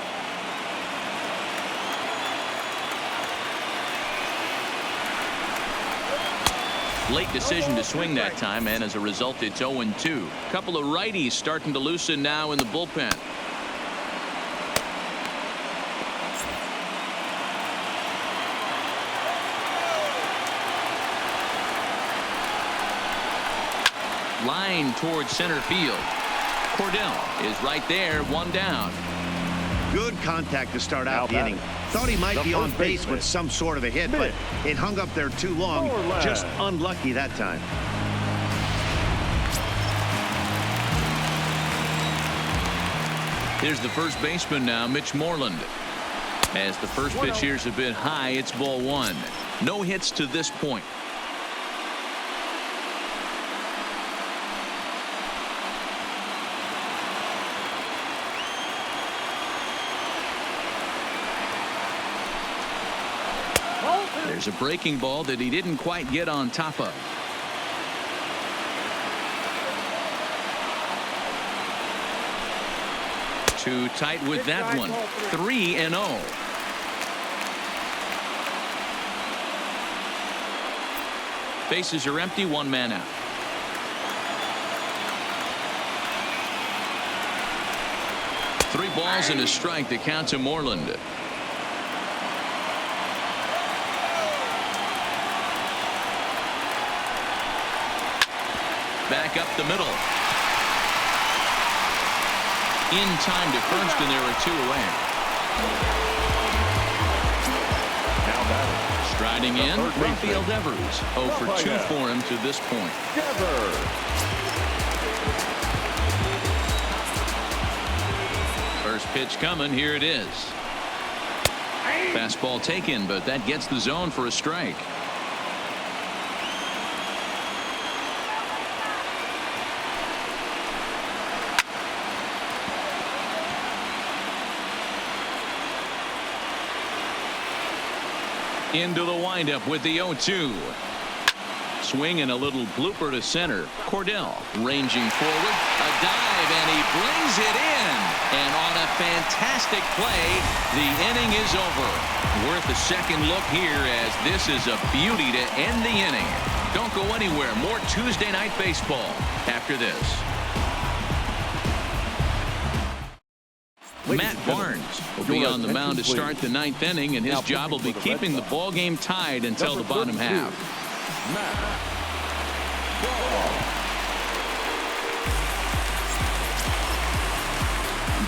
Late decision to swing that time, and as a result, it's 0-2. Couple of righties starting to loosen now in the bullpen. Line towards center field. Cordell is right there, 1 down. Good contact to start out the inning. Thought he might be on base with some sort of a hit, but it hung up there too long. Just unlucky that time. Here's the first baseman now, Mitch Moreland. As the first pitch here's a bit high, it's ball 1. No hits to this point. There's a breaking ball that he didn't quite get on top of. Too tight with that one. 3-0. Bases are empty, 1 man out. Three balls and a strike to count to Moreland. Back up the middle. In time to first, and there are 2 away. Now batting. Striding in, Rafael Devers. 0 for 2 for him to this point. Devers. First pitch coming. Here it is. Fastball taken, but that gets the zone for a strike. Into the windup with the 0-2. Swing and a little blooper to center. Cordell ranging forward. A dive, and he brings it in. And on a fantastic play, the inning is over. Worth a second look here, as this is a beauty to end the inning. Don't go anywhere. More Tuesday Night Baseball after this. Matt Barnes will be on the mound to start the ninth inning, and his job will be keeping the ball game tied until the bottom half.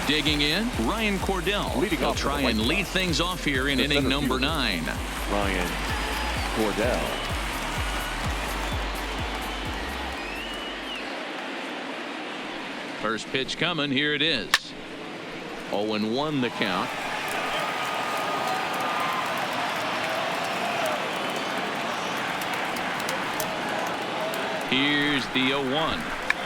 Digging in, Ryan Cordell. He'll try and lead things off here in inning number 9. Ryan Cordell. First pitch coming. Here it is. 0-1 the count. Here's the 0-1.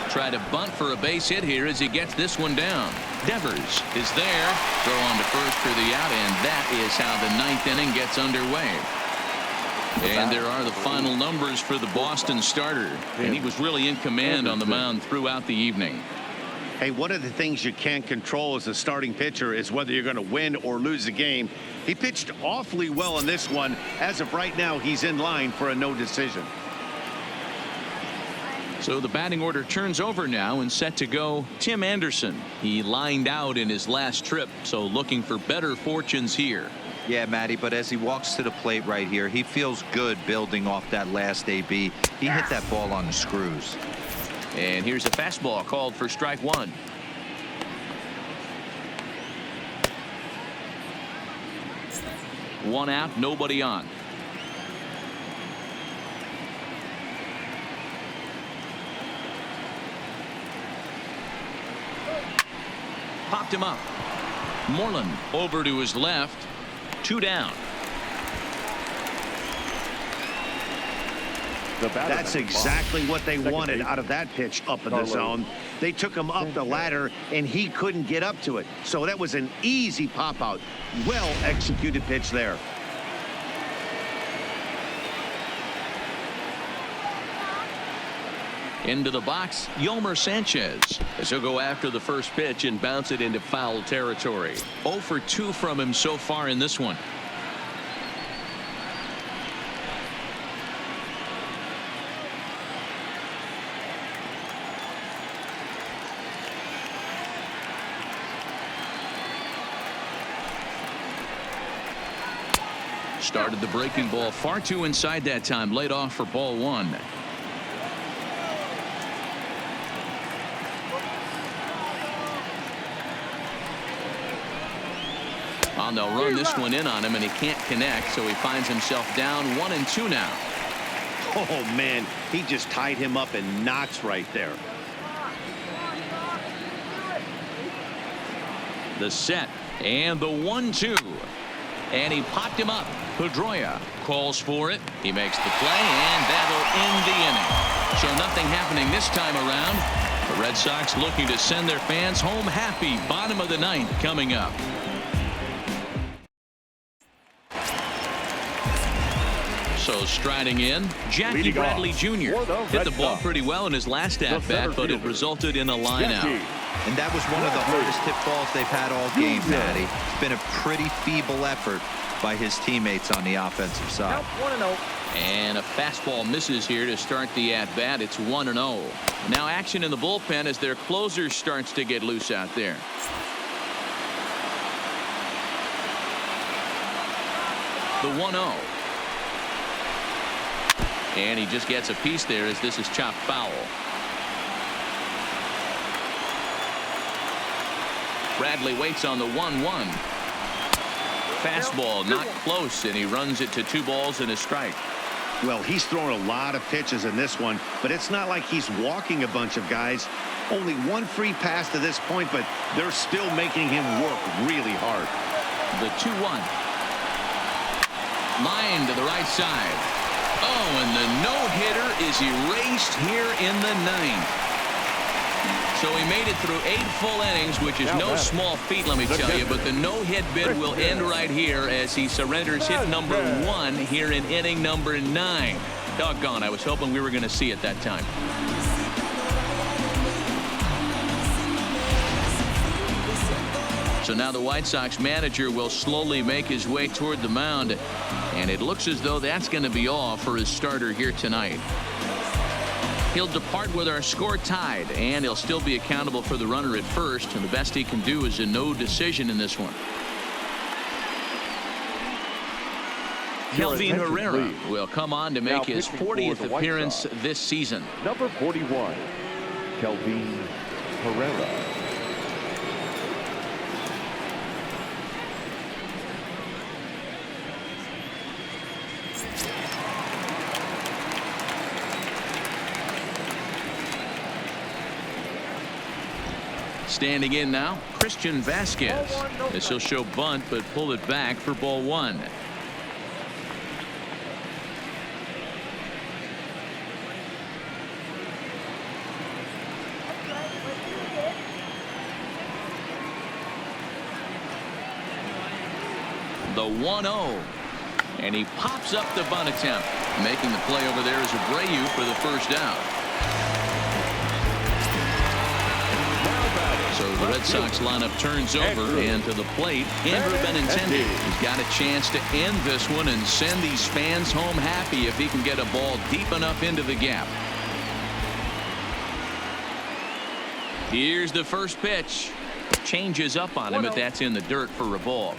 Try to bunt for a base hit here as he gets this one down. Devers is there. Throw on to first for the out, and that is how the ninth inning gets underway. And there are the final numbers for the Boston starter, and he was really in command on the mound throughout the evening. Hey, one of the things you can't control as a starting pitcher is whether you're going to win or lose the game. He pitched awfully well in this one. As of right now, he's in line for a no decision. So the batting order turns over now, and set to go Tim Anderson. He lined out in his last trip, so looking for better fortunes here. Yeah, Matty, but as he walks to the plate right here, he feels good building off that last AB. He hit that ball on the screws. And here's a fastball called for strike 1. One out, nobody on. Popped him up. Moreland over to his left. 2 down. That's exactly what they wanted out of that pitch up in the zone. They took him up the ladder, and he couldn't get up to it. So that was an easy pop out. Well executed pitch there. Into the box, Yolmer Sanchez, as he'll go after the first pitch and bounce it into foul territory. 0 for 2 from him so far in this one. Started the breaking ball far too inside that time. Laid off for ball 1. They'll run this one in on him, and he can't connect, so he finds himself down 1-2 now. Oh, man, he just tied him up in knots right there. The set and the 1-2. And he popped him up. Pedroia calls for it. He makes the play, and that'll end the inning. So nothing happening this time around. The Red Sox looking to send their fans home happy. Bottom of the ninth coming up. So striding in, Jackie Bradley Jr. hit the ball pretty well in his last at-bat, but it resulted in a line-out. And that was one of the hardest hit balls they've had all game, Matty. It's been a pretty feeble effort by his teammates on the offensive side. And a fastball misses here to start the at-bat. It's 1-0. Now action in the bullpen as their closer starts to get loose out there. The 1-0. And he just gets a piece there as this is chopped foul. Bradley waits on the 1-1. Fastball not close, and he runs it to 2 balls and a strike. Well, he's thrown a lot of pitches in this one, but it's not like he's walking a bunch of guys. Only 1 free pass to this point, but they're still making him work really hard. The 2-1. Line to the right side. Oh, and the no-hitter is erased here in the 9th. So he made it through 8 full innings, which is no small feat, let me tell you. But the no-hit bid will end right here as he surrenders hit number 1 here in inning number 9. Doggone, I was hoping we were going to see it that time. So now the White Sox manager will slowly make his way toward the mound, and it looks as though that's going to be all for his starter here tonight. He'll depart with our score tied, and he'll still be accountable for the runner at first, and the best he can do is a no decision in this one. Kelvin Herrera will come on to make his 40th appearance this season. Number 41, Kelvin Herrera. Standing in now, Christian Vasquez. This will show bunt, but pull it back for ball one. The 1-0. And he pops up the bunt attempt. Making the play over there is Abreu for the first out. So the Red Sox lineup turns over, and to the plate, Andrew Benintendi. He's got a chance to end this one and send these fans home happy if he can get a ball deep enough into the gap. Here's the first pitch. Changes up on him, but that's in the dirt for a ball.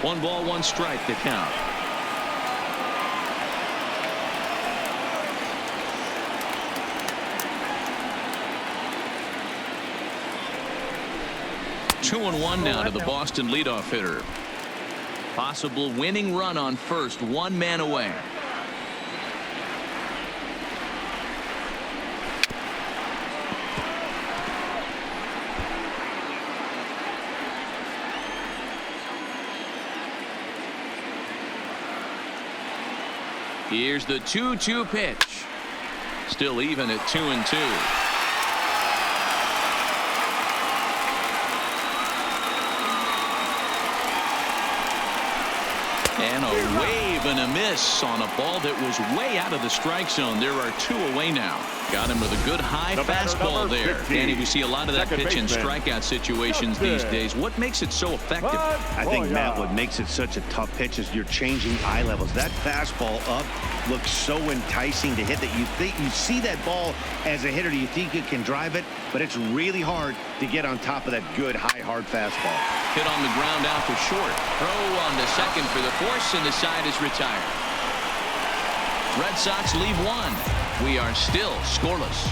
One ball, one strike to count. Two and one now to the Boston leadoff hitter. Possible winning run on first, one man away. Here's the 2-2 pitch. Still even at 2-2. And a wave and a miss on a ball that was way out of the strike zone. There are two away now. Got him with a good high fastball there. Danny, we see a lot of that pitch in strikeout situations these days. What makes it so effective? I think, Matt, what makes it such a tough pitch is you're changing eye levels. That fastball up looks so enticing to hit that you see that ball as a hitter. You think you can drive it, but it's really hard to get on top of that good high hard fastball. Hit on the ground out to short. Throw on the second for the force, and the side is retired. Red Sox leave one. We are still scoreless.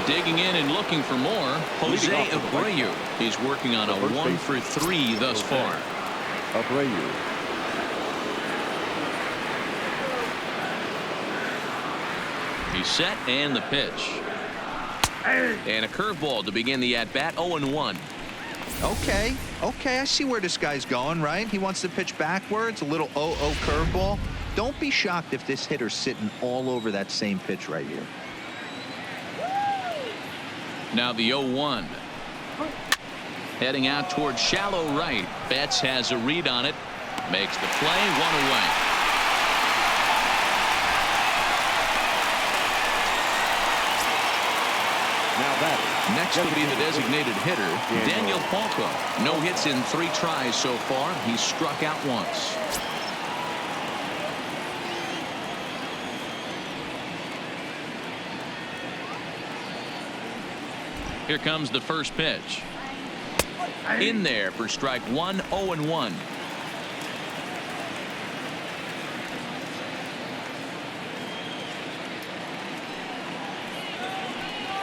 Digging in and looking for more, Jose Abreu. He's working on a 1-for-3 thus far. Abreu. He's set, and the pitch. And a curveball to begin the at-bat. 0-1. Okay, I see where this guy's going, right? He wants to pitch backwards, a little 0-0 curveball. Don't be shocked if this hitter's sitting all over that same pitch right here. Now the 0-1. Heading out towards shallow right. Betts has a read on it. Makes the play, one away. Next will be the designated hitter, Daniel Palco. No hits in 3 tries so far. He's struck out once. Here comes the first pitch. In there for strike one, 0-1.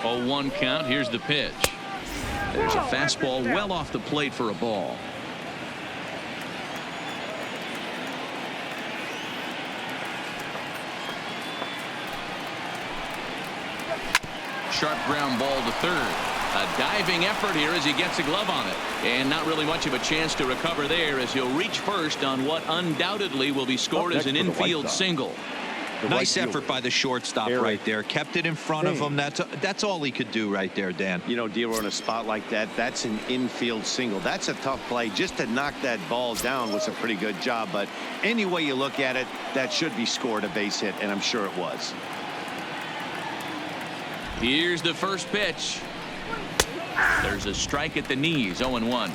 Oh, 1 count. Here's the pitch. There's a fastball well off the plate for a ball. Sharp ground ball to third. A diving effort here as he gets a glove on it. And not really much of a chance to recover there as he'll reach first on what undoubtedly will be scored as an infield single. The Nice right effort fielder. by the shortstop Eric right there. Kept it in front of him. That's all he could do right there, Dan. You know, Dero, in a spot like that, that's an infield single. That's a tough play. Just to knock that ball down was a pretty good job. But any way you look at it, that should be scored a base hit, and I'm sure it was. Here's the first pitch. There's a strike at the knees. 0-1.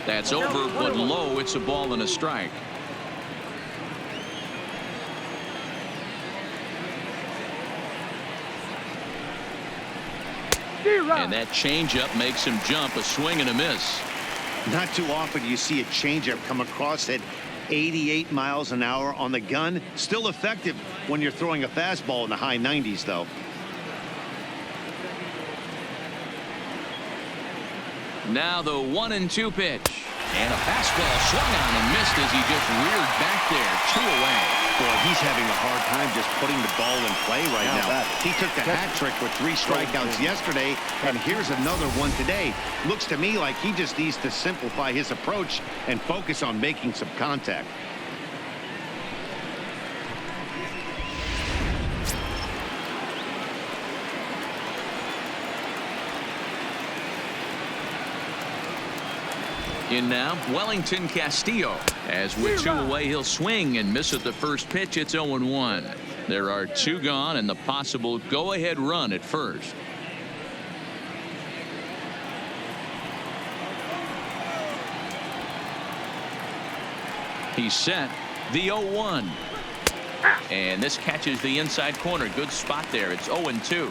That's over, but low. It's a ball and a strike. And that changeup makes him jump. A swing and a miss. Not too often you see a changeup come across at 88 miles an hour on the gun. Still effective when you're throwing a fastball in the high 90s, though. Now the 1-2 pitch. And a fastball swung on and missed as he just reared back there. 2 away. Boy, he's having a hard time just putting the ball in play right now. He took the hat trick with 3 strikeouts yesterday, and here's another one today. Looks to me like he just needs to simplify his approach and focus on making some contact. In now, Wellington Castillo. As with 2 away, he'll swing and miss at the first pitch. It's 0-1. There are 2 gone and the possible go-ahead run at first. He's set. The 0-1. And this catches the inside corner. Good spot there. It's 0-2.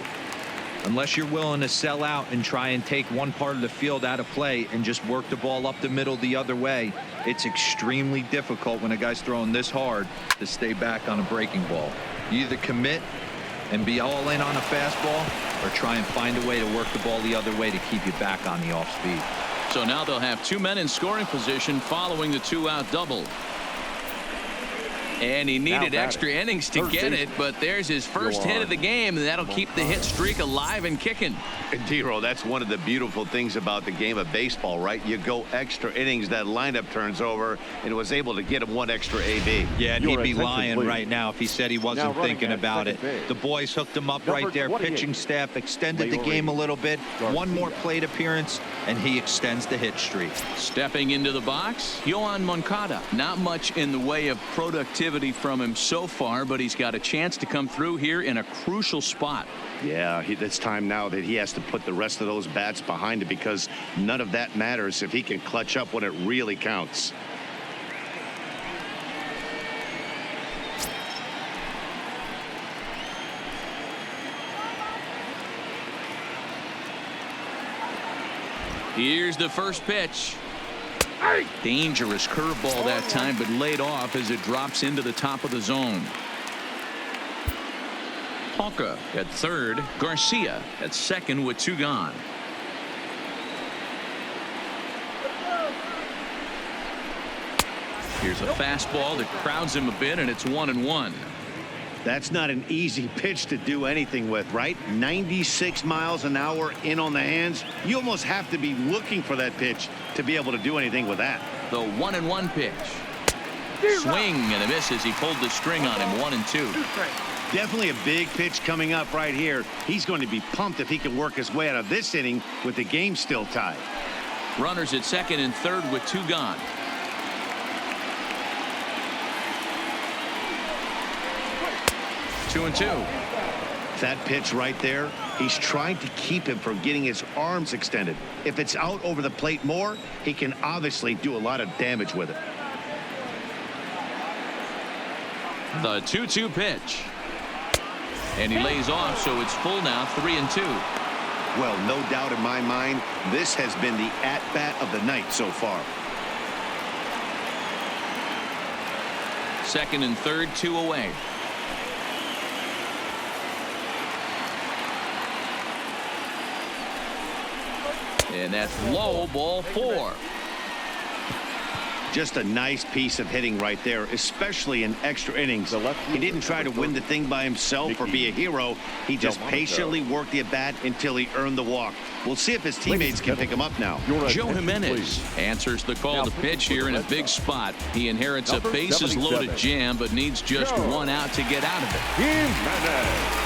Unless you're willing to sell out and try and take one part of the field out of play and just work the ball up the middle the other way, it's extremely difficult when a guy's throwing this hard to stay back on a breaking ball. You either commit and be all in on a fastball or try and find a way to work the ball the other way to keep you back on the off speed. So now they'll have 2 men in scoring position following the 2-out double. And he needed extra innings to get it, but there's his first hit of the game, and that'll keep the hit streak alive and kicking. Dero, that's one of the beautiful things about the game of baseball, right? You go extra innings, that lineup turns over, and was able to get him 1 extra AB. Yeah, and he'd be lying right now if he said he wasn't thinking about it. The boys hooked him up right there. Pitching staff extended the game a little bit. 1 more plate appearance, and he extends the hit streak. Stepping into the box, Yohan Moncada. Not much in the way of productivity from him so far, but he's got a chance to come through here in a crucial spot. Yeah, it's time now that he has to put the rest of those bats behind it, because none of that matters if he can clutch up when it really counts. Here's the first pitch. Dangerous curveball that time, but laid off as it drops into the top of the zone. Hawka at third. Garcia at second with 2 gone. Here's a fastball that crowds him a bit, and it's 1-1. That's not an easy pitch to do anything with, right? 96 miles an hour in on the hands. You almost have to be looking for that pitch to be able to do anything with that. The 1-1 pitch. Swing and a miss as he pulled the string on him. 1-2. Definitely a big pitch coming up right here. He's going to be pumped if he can work his way out of this inning with the game still tied. Runners at second and third with 2 gone. Two and 2. That pitch right there, he's trying to keep him from getting his arms extended. If it's out over the plate more, he can obviously do a lot of damage with it. The 2-2 pitch. And he lays off, so it's full now, 3-2. Well, no doubt in my mind, this has been the at-bat of the night so far. Second and third, 2 away. And that's low, ball 4. Just a nice piece of hitting right there, especially in extra innings. He didn't try to win the thing by himself or be a hero. He just patiently worked the at-bat until he earned the walk. We'll see if his teammates can pick him up now. Joe Jimenez answers the call to pitch here in a big spot. He inherits a bases-loaded jam, but needs just one out to get out of it. Jimenez.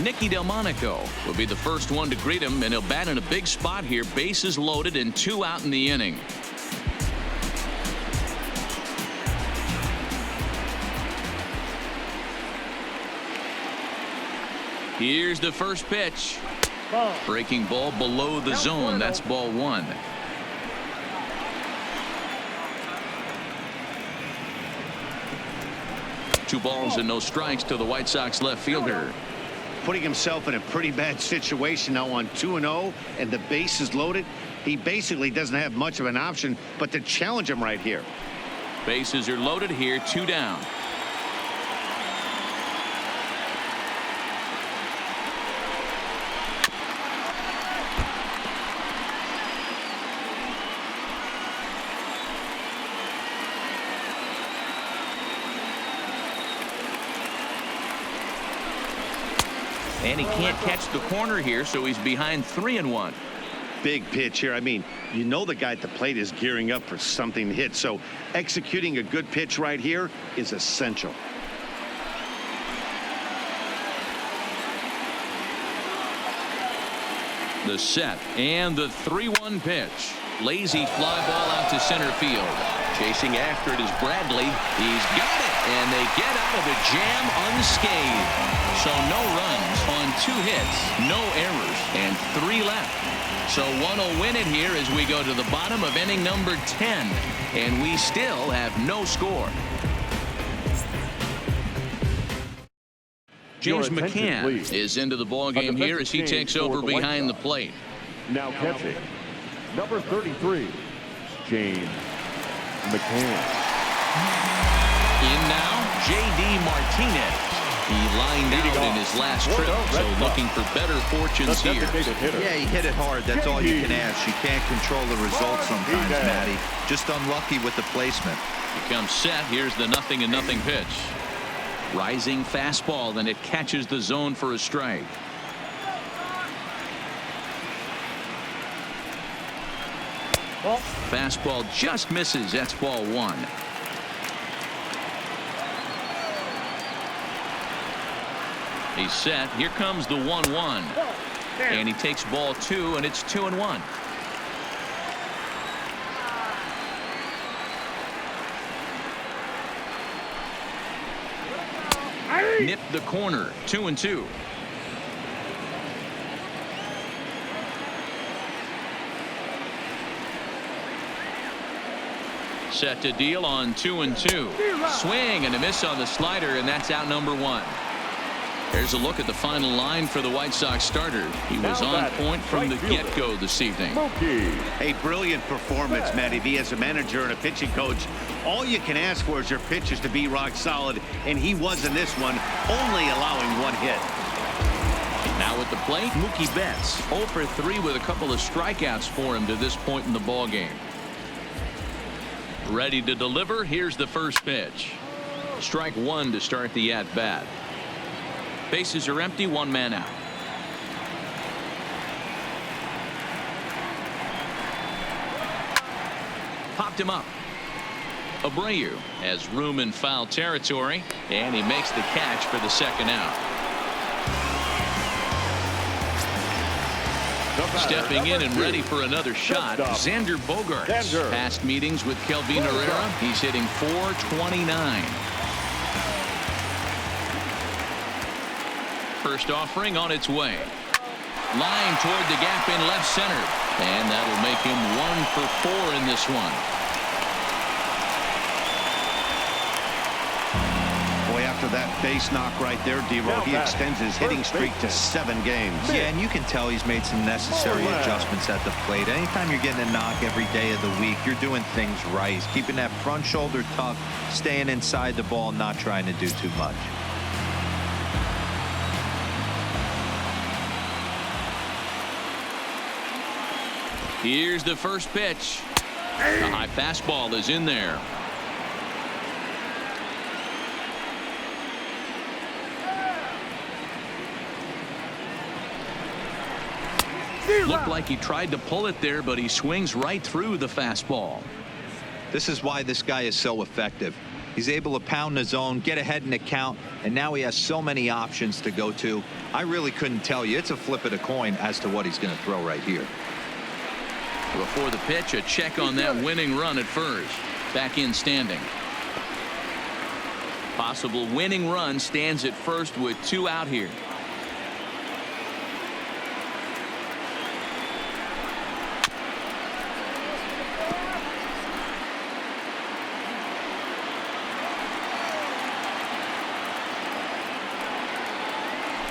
Nicky Delmonico will be the first one to greet him, and he'll bat in a big spot here. Bases loaded and 2 out in the inning. Here's the first pitch. Breaking ball below the zone. That's ball 1. Two balls and no strikes to the White Sox left fielder. Putting himself in a pretty bad situation now on 2-0 and the bases loaded. He basically doesn't have much of an option but to challenge him right here. Bases are loaded here, 2 down. And he can't catch the corner here, so he's behind 3-1. Big pitch here. I mean, you know the guy at the plate is gearing up for something to hit, so executing a good pitch right here is essential. The set and the 3-1 pitch. Lazy fly ball out to center field. Chasing after it is Bradley. He's got it, and they get out of the jam unscathed. So no runs on 2 hits, no errors, and 3 left. So one will win it here as we go to the bottom of inning number 10, and we still have no score. James McCann is into the ball game here as he takes over behind the plate. Now catching, number 33, James McCann. In now, J.D. Martinez. He lined out in his last trip, so looking for better fortunes here. Yeah, he hit it hard. That's all you can ask. You can't control the results sometimes, Matty. Just unlucky with the placement. He comes set. Here's the 0-0 pitch. Rising fastball, then it catches the zone for a strike. Fastball just misses. That's ball 1. He's set. Here comes the 1-1. And he takes ball 2, and it's 2-1. Nipped the corner. 2-2. Set to deal on 2-2. Swing and a miss on the slider, and that's out number 1. There's a look at the final line for the White Sox starter. He was on point from the get-go this evening. A brilliant performance, Matty V. As a manager and a pitching coach, all you can ask for is your pitchers to be rock solid, and he was in this one, only allowing 1 hit. Now at the plate, Mookie Betts 0 for 3 with a couple of strikeouts for him to this point in the ball game. Ready to deliver. Here's the first pitch. Strike 1 to start the at-bat. Bases are empty, 1 man out. Popped him up. Abreu has room in foul territory, and he makes the catch for the 2nd out. Stepping in and ready for another shot, Xander Bogaerts. Past meetings with Kelvin Herrera, he's hitting .429. First offering on its way. Line toward the gap in left center. And that'll make him 1 for 4 in this one. Boy, after that base knock right there, D-Roll, he extends his hitting streak to 7 games. Yeah, and you can tell he's made some necessary adjustments at the plate. Anytime you're getting a knock every day of the week, you're doing things right. Keeping that front shoulder tucked, staying inside the ball, not trying to do too much. Here's the first pitch. The high fastball is in there. Looked like he tried to pull it there, but he swings right through the fastball. This is why this guy is so effective. He's able to pound the zone, get ahead in the count, and now he has so many options to go to. I really couldn't tell you. It's a flip of the coin as to what he's going to throw right here. Before the pitch, a check on that winning run at first. Back in standing. Possible winning run stands at first with 2 out here.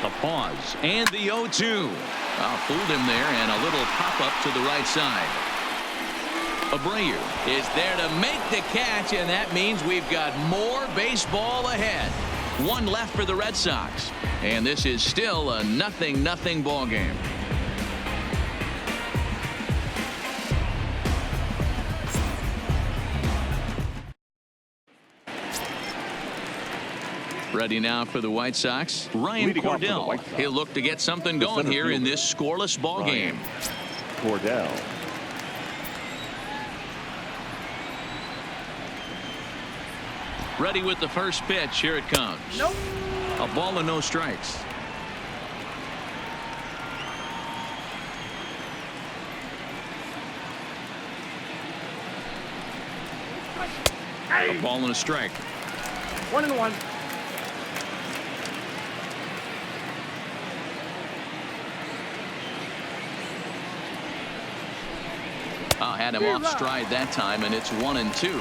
The pause and the 0-2. Fooled him there, and a little pop-up to the right side. Abreu is there to make the catch, and that means we've got more baseball ahead. 1 left for the Red Sox, and this is still a 0-0 ball game. Ready now for the White Sox, Ryan Cordell. He'll look to get something going here in this scoreless ball game. Cordell. Ready with the first pitch. Here it comes. Nope. A ball and no strikes. A ball and a strike. 1-1. Had him off stride that time, and it's 1-2.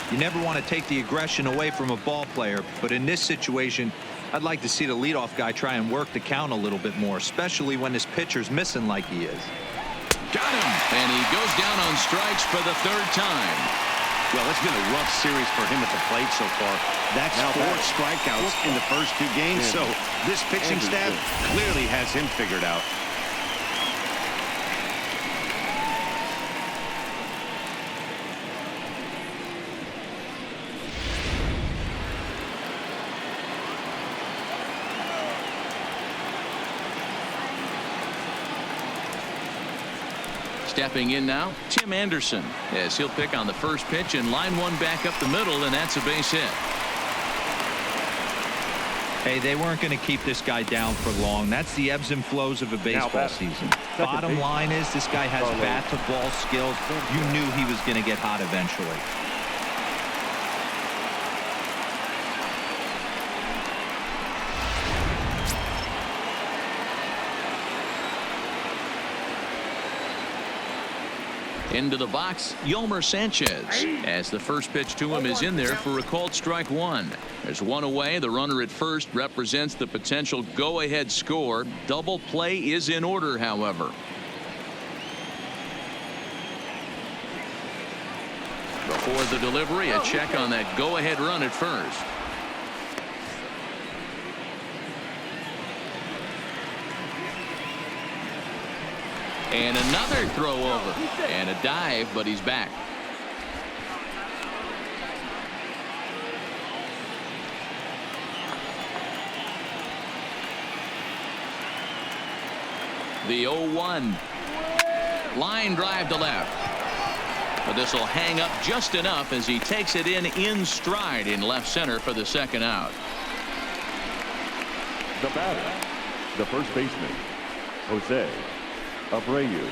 You never want to take the aggression away from a ball player, but in this situation, I'd like to see the leadoff guy try and work the count a little bit more, especially when his pitcher's missing like he is. Got him, and he goes down on strikes for the 3rd time. Well, it's been a rough series for him at the plate so far. That's 4 strikeouts in the first 2 games, so this pitching staff clearly has him figured out. Stepping in now, Tim Anderson, as he'll pick on the first pitch and line 1 back up the middle, and that's a base hit. Hey, they weren't going to keep this guy down for long. That's the ebbs and flows of a baseball season. Bottom line is this guy has bat to ball skills. You knew he was going to get hot eventually. Into the box, Yolmer Sanchez, as the first pitch to him is in there for a called strike 1. There's 1 away. The runner at first represents the potential go-ahead score. Double play is in order, however. Before the delivery, a check on that go-ahead run at first. And another throw over, and a dive, but he's back. The 0-1. Line drive to left. But this will hang up just enough as he takes it in stride in left center for the 2nd out. The batter, the first baseman, Jose Abreu.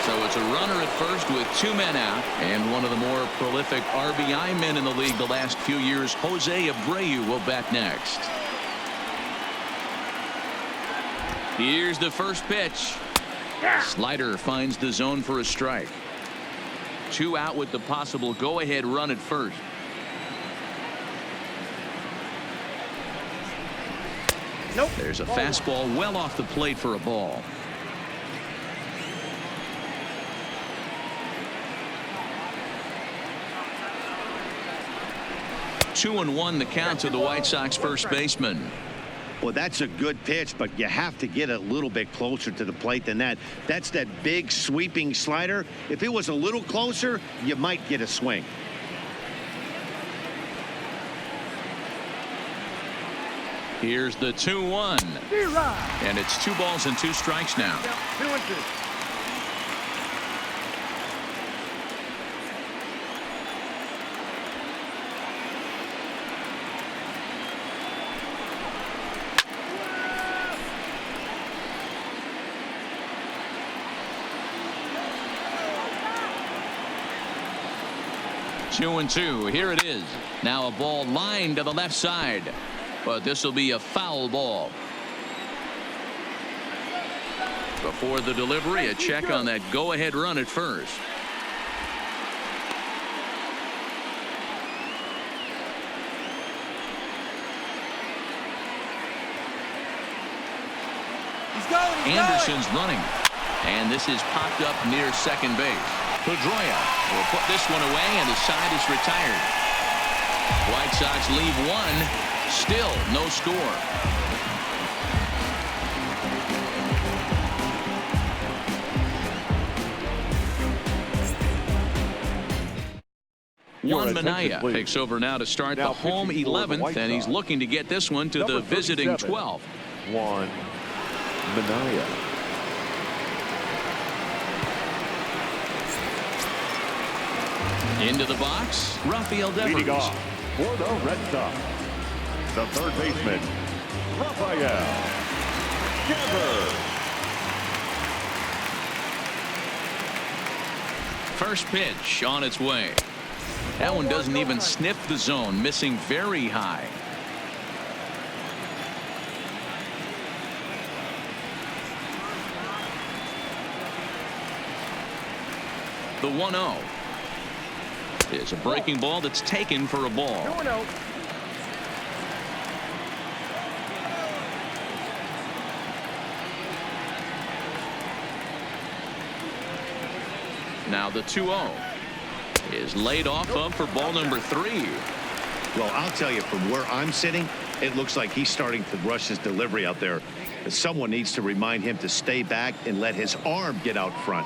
So it's a runner at first with 2 men out, and one of the more prolific RBI men in the league the last few years, Jose Abreu, will bat next. Here's the first pitch. Slider finds the zone for a strike. 2 out with the possible go-ahead run at first. Nope. There's a fastball well off the plate for a ball. Two and 1 the count to the White Sox first baseman. Well, that's a good pitch, but you have to get a little bit closer to the plate than that. That's that big sweeping slider. If it was a little closer, you might get a swing. Here's the 2-1. And it's 2 balls and 2 strikes now. 2-2. Two and 2. Here it is. Now a ball lined to the left side. But this will be a foul ball. Before the delivery, a check on that go-ahead run at first. Anderson's running. And this is popped up near second base. Pedroia will put this one away, and the side is retired. White Sox leave 1. Still no score. Juan Minaya takes over now to start the home 11th, and he's looking to get this one to the visiting 12th. Juan Minaya. Into the box, Rafael Leading Devers. off for the Red Sox, the third baseman, Rafael Devers. First pitch on its way. That one doesn't even sniff the zone, missing very high. The 1-0 is a breaking ball that's taken for a ball. 2-0. Now the 2-0 is laid off of for ball number 3. Well, I'll tell you, from where I'm sitting, it looks like he's starting to rush his delivery out there. Someone needs to remind him to stay back and let his arm get out front.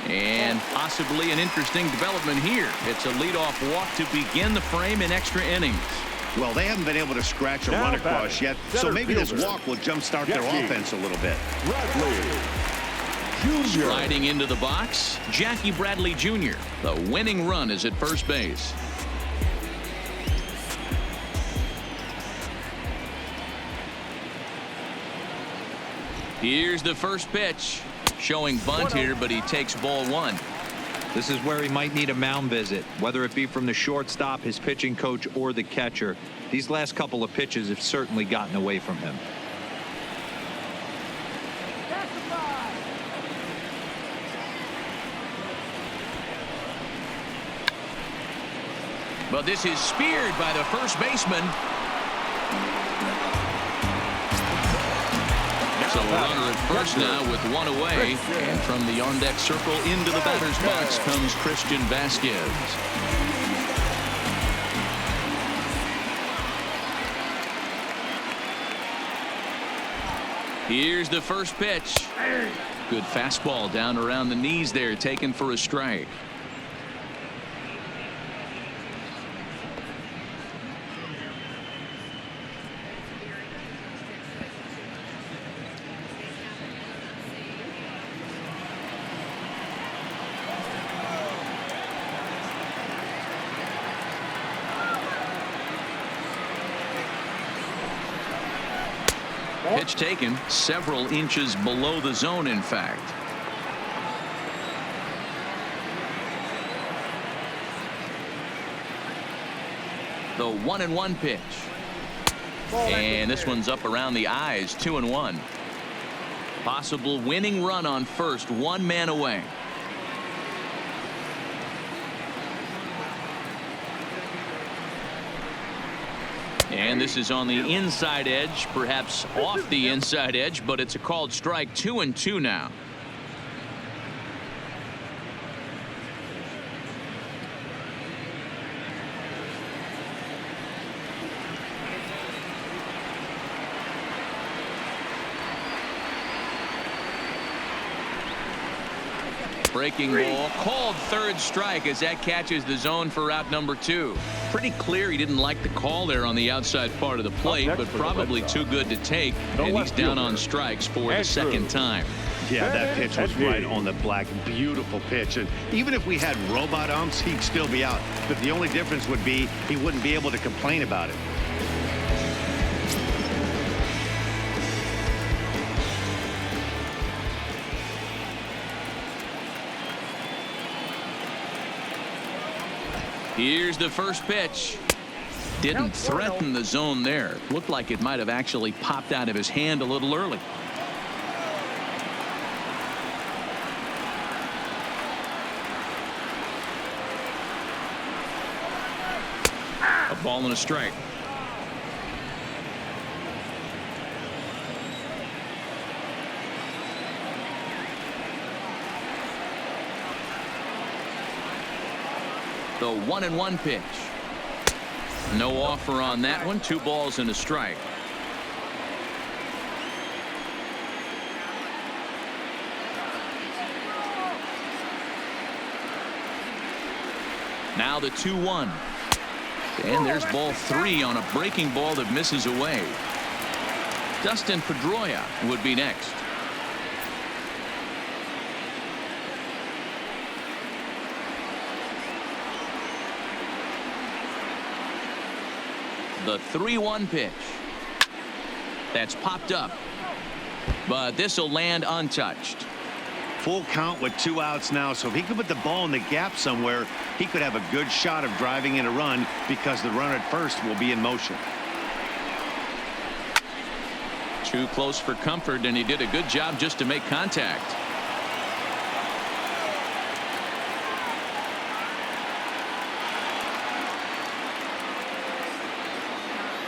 And possibly an interesting development here. It's a leadoff walk to begin the frame in extra innings. Well, they haven't been able to scratch a run across yet, so maybe this walk will jumpstart their offense a little bit. Sliding into the box, Jackie Bradley Jr. The winning run is at first base. Here's the first pitch. Showing bunt here, but he takes ball 1. This is where he might need a mound visit, whether it be from the shortstop, his pitching coach, or the catcher. These last couple of pitches have certainly gotten away from him. But this is speared by the first baseman. So a runner at first now with 1 away. And from the on-deck circle into the batter's box comes Christian Vasquez. Here's the first pitch. Good fastball down around the knees there, taken for a strike. Pitch taken several inches below the zone, in fact. The 1-1 pitch. And this one's up around the eyes, 2-1. Possible winning run on first, 1 man away. And this is on the inside edge, perhaps off the inside edge, but it's a called strike. 2-2 now. Breaking ball called third strike as that catches the zone for out number 2. Pretty clear he didn't like the call there on the outside part of the plate, but probably too good to take, and he's down on strikes for the second time. Yeah, that pitch was right on the black. Beautiful pitch. And even if we had robot umps, he'd still be out. But the only difference would be he wouldn't be able to complain about it. Here's the first pitch. Didn't threaten the zone there. Looked like it might have actually popped out of his hand a little early. A ball and a strike. The 1-1 pitch. No offer on that one. 2 balls and a strike. Now the 2-1. And there's ball 3 on a breaking ball that misses away. Dustin Pedroia would be next. The 3-1 pitch. That's popped up. But this will land untouched. Full count with 2 outs now, so if he could put the ball in the gap somewhere, he could have a good shot of driving in a run because the runner at first will be in motion. Too close for comfort, and he did a good job just to make contact.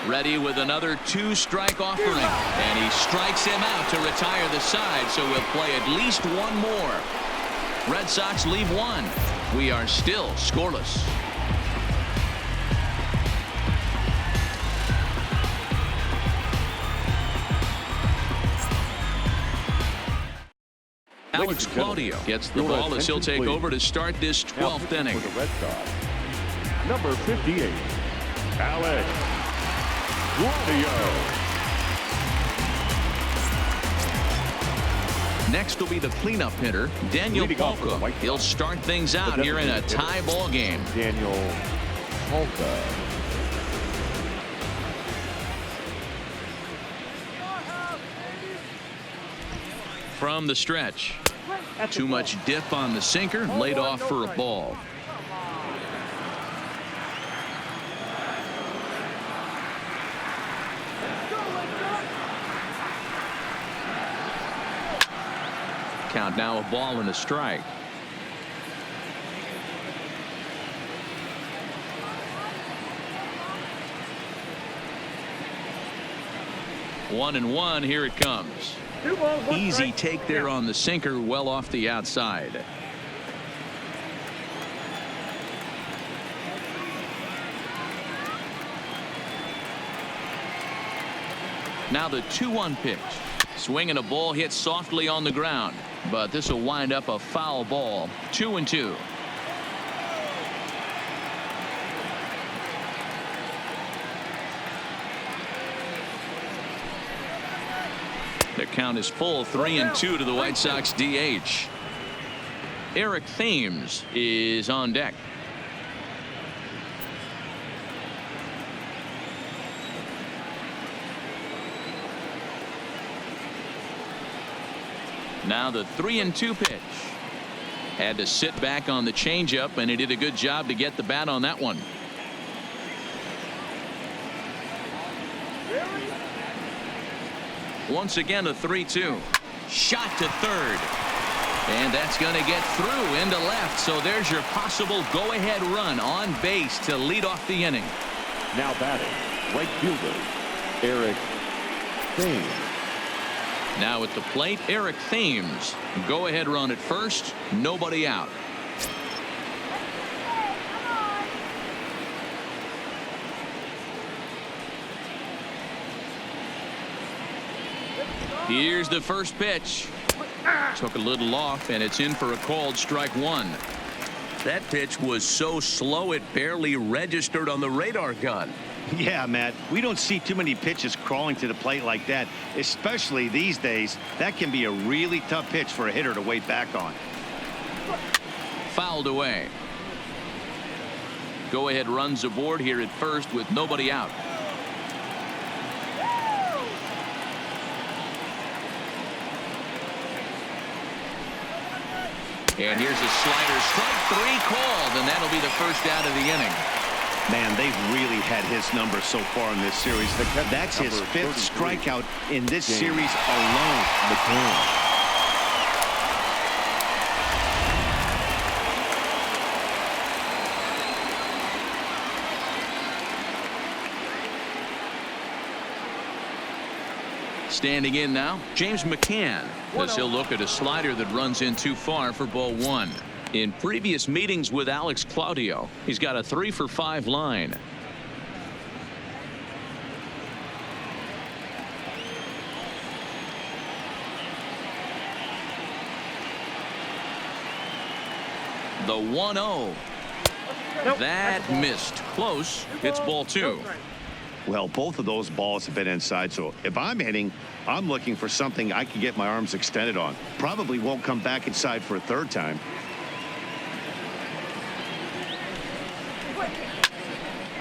Ready with another 2-strike offering, and he strikes him out to retire the side, so we'll play at least one more. Red Sox leave 1. We are still scoreless. Alex Claudio gets the ball as he'll take over to start this 12th inning. For the Red Sox, number 58, Alex Claudio. Next will be the cleanup hitter, Daniel Polka. He'll start things out here in a tie ball game. Daniel Polka. From the stretch. Too much dip on the sinker, laid off for a ball. Count now, a ball and a strike. One and one. Here it comes. Easy take there on the sinker, well off the outside. Now the 2-1 pitch. Swinging a ball hit softly on the ground, but this will wind up a foul ball. 2-2. The count is full. 3-2 to the White Sox DH. Eric Thames is on deck. Now the 3-2 pitch. Had to sit back on the changeup, and he did a good job to get the bat on that one. Once again, a 3-2. Shot to third. And that's going to get through into left. So there's your possible go-ahead run on base to lead off the inning. Now batting, right fielder, Eric Thames. Now at the plate, Eric Thames. Go-ahead run at first. Nobody out. Here's the first pitch. Took a little off, and it's in for a called strike one. That pitch was so slow it barely registered on the radar gun. Yeah, Matt, we don't see too many pitches crawling to the plate like that, especially these days. That can be a really tough pitch for a hitter to wait back on. Fouled away. Go ahead runs aboard here at first with nobody out. And here's a slider, strike three called, and that'll be the first out of the inning. Man, they've really had his number so far in this series. That's his fifth strikeout in this series alone. Standing in now, James McCann, as he'll look at a slider that runs in too far for ball one. In previous meetings with Alex Claudio, he's got a 3-for-5 line. The 1-0. That missed. Close. It's ball two. Well, both of those balls have been inside, so if I'm hitting, I'm looking for something I can get my arms extended on. Probably won't come back inside for a third time.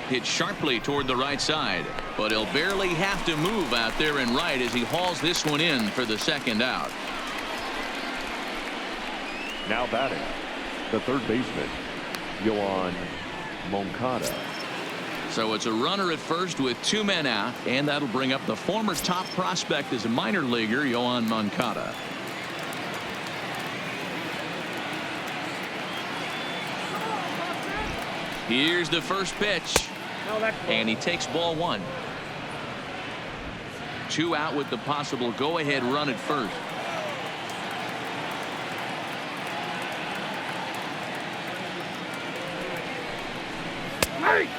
Hit sharply toward the right side, but he'll barely have to move out there and right as he hauls this one in for the second out. Now batting, the third baseman, Yoan Moncada. So it's a runner at first with two men out, and that'll bring up the former top prospect as a minor leaguer, Yoan Moncada. Here's the first pitch, and he takes ball one. Two out with the possible go-ahead run at first.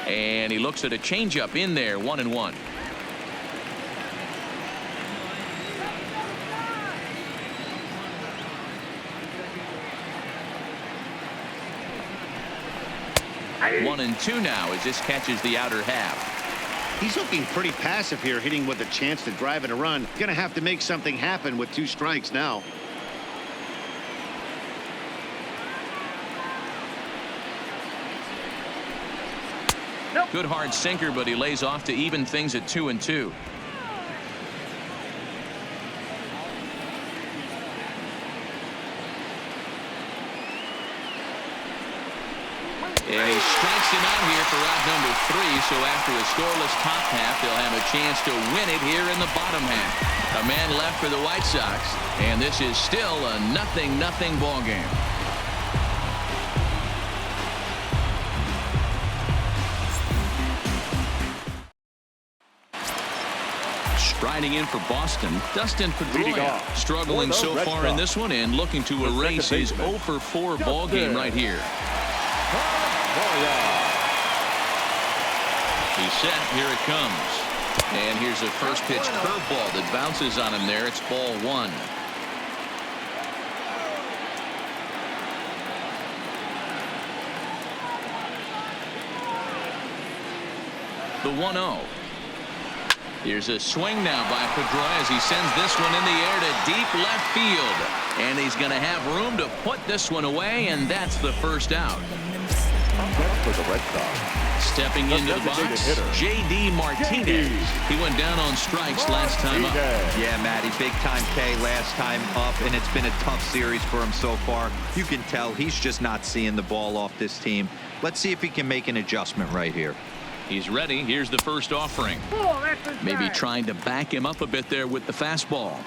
And he looks at a changeup in there, 1-1. One and two now as this catches the outer half. He's looking pretty passive here, hitting with a chance to drive in a run. Gonna have to make something happen with two strikes now. Good hard sinker, but he lays off to even things at 2-2. And he strikes him out here for out number 3. So after a scoreless top half, they'll have a chance to win it here in the bottom half. A man left for the White Sox, and this is still a 0-0 ball game. Striding in for Boston, Dustin Pedroia, struggling so far in this one and looking to erase his 0-for-4 ball game right here. He's set. Here it comes. And here's a first pitch curveball that bounces on him there. It's ball one. The 1-0. Here's a swing now by Pedroia as he sends this one in the air to deep left field. And he's going to have room to put this one away, and that's the first out. For the Red Sox. Stepping into the box, J.D. Martinez. He went down on strikes last time up. Yeah, Matty, big-time K last time up, and it's been a tough series for him so far. You can tell he's just not seeing the ball off this team. Let's see if he can make an adjustment right here. He's ready. Here's the first offering. Maybe trying to back him up a bit there with the fastball.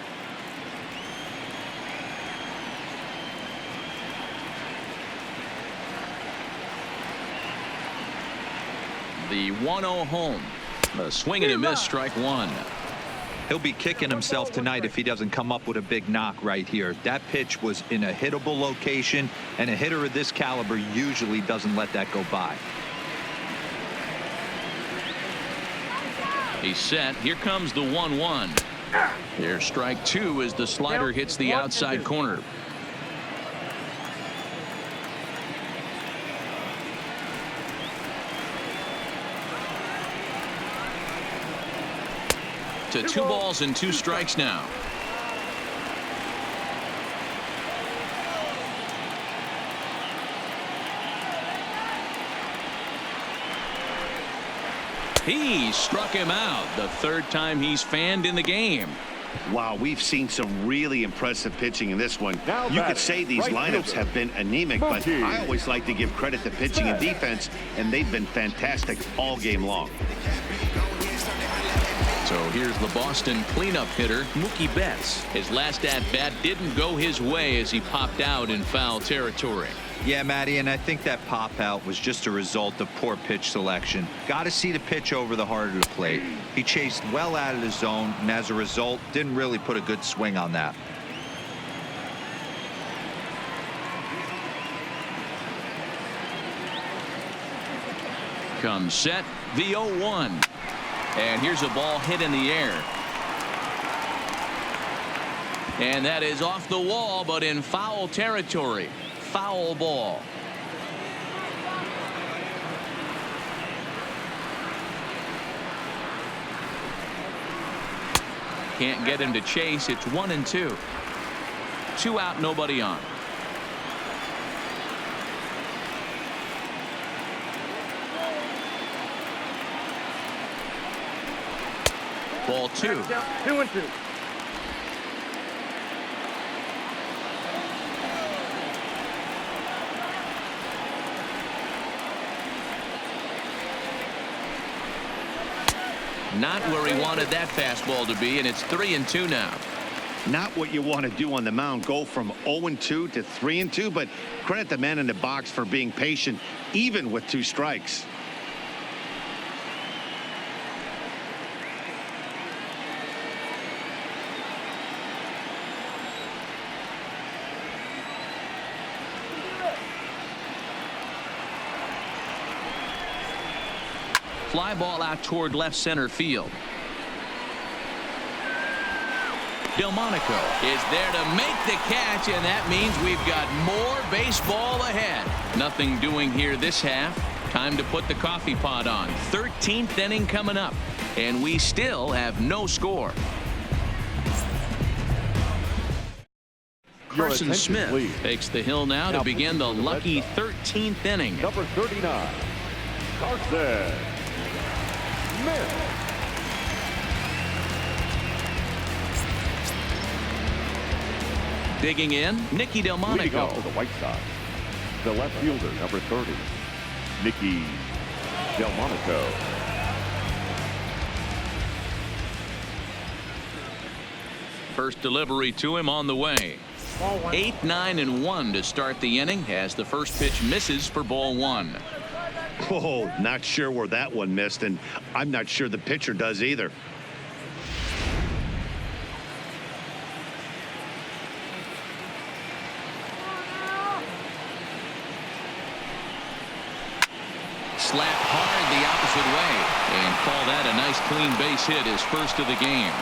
The 1-0 home. A swing and a miss, strike one. He'll be kicking himself tonight if he doesn't come up with a big knock right here. That pitch was in a hittable location, and a hitter of this caliber usually doesn't let that go by. He's set. Here comes the 1-1. There's strike two as the slider hits the outside corner. To 2 balls and 2 strikes now. He struck him out, the 3rd time he's fanned in the game. Wow, we've seen some really impressive pitching in this one. Now You could batting, say these right lineups fielder, have been anemic, but Mookie. I always like to give credit to pitching and defense, and they've been fantastic all game long. So here's the Boston cleanup hitter, Mookie Betts. His last at-bat didn't go his way as he popped out in foul territory. Yeah, Matty, and I think that pop out was just a result of poor pitch selection. Got to see the pitch over the heart of the plate. He chased well out of the zone, and as a result, didn't really put a good swing on that. Comes set, the 0-1. And here's a ball hit in the air. And that is off the wall, but in foul territory. Foul ball. Can't get him to chase. It's 1-2. 2 out, nobody on. Ball 2. 2-2. Not where he wanted that fastball to be, and it's 3-2 now. Not what you want to do on the mound, go from 0-2 to 3-2, but credit the man in the box for being patient, even with 2 strikes. Fly ball out toward left center field. Delmonico is there to make the catch, and that means we've got more baseball ahead. Nothing doing here this half. Time to put the coffee pot on. 13th inning coming up, and we still have no score. Carson attention, Smith please. takes the hill now to begin the lucky 13th inning. Number 39, Carson Smith. Digging in, Nicky Leading Delmonico. off for the White Sox, the left fielder, number 30, Nicky Delmonico. First delivery to him on the way. 8, 9, and 1 to start the inning as the first pitch misses for ball 1. Oh, not sure where that one missed, and I'm not sure the pitcher does either. Slapped hard the opposite way and call that a nice clean base hit, his first of the game.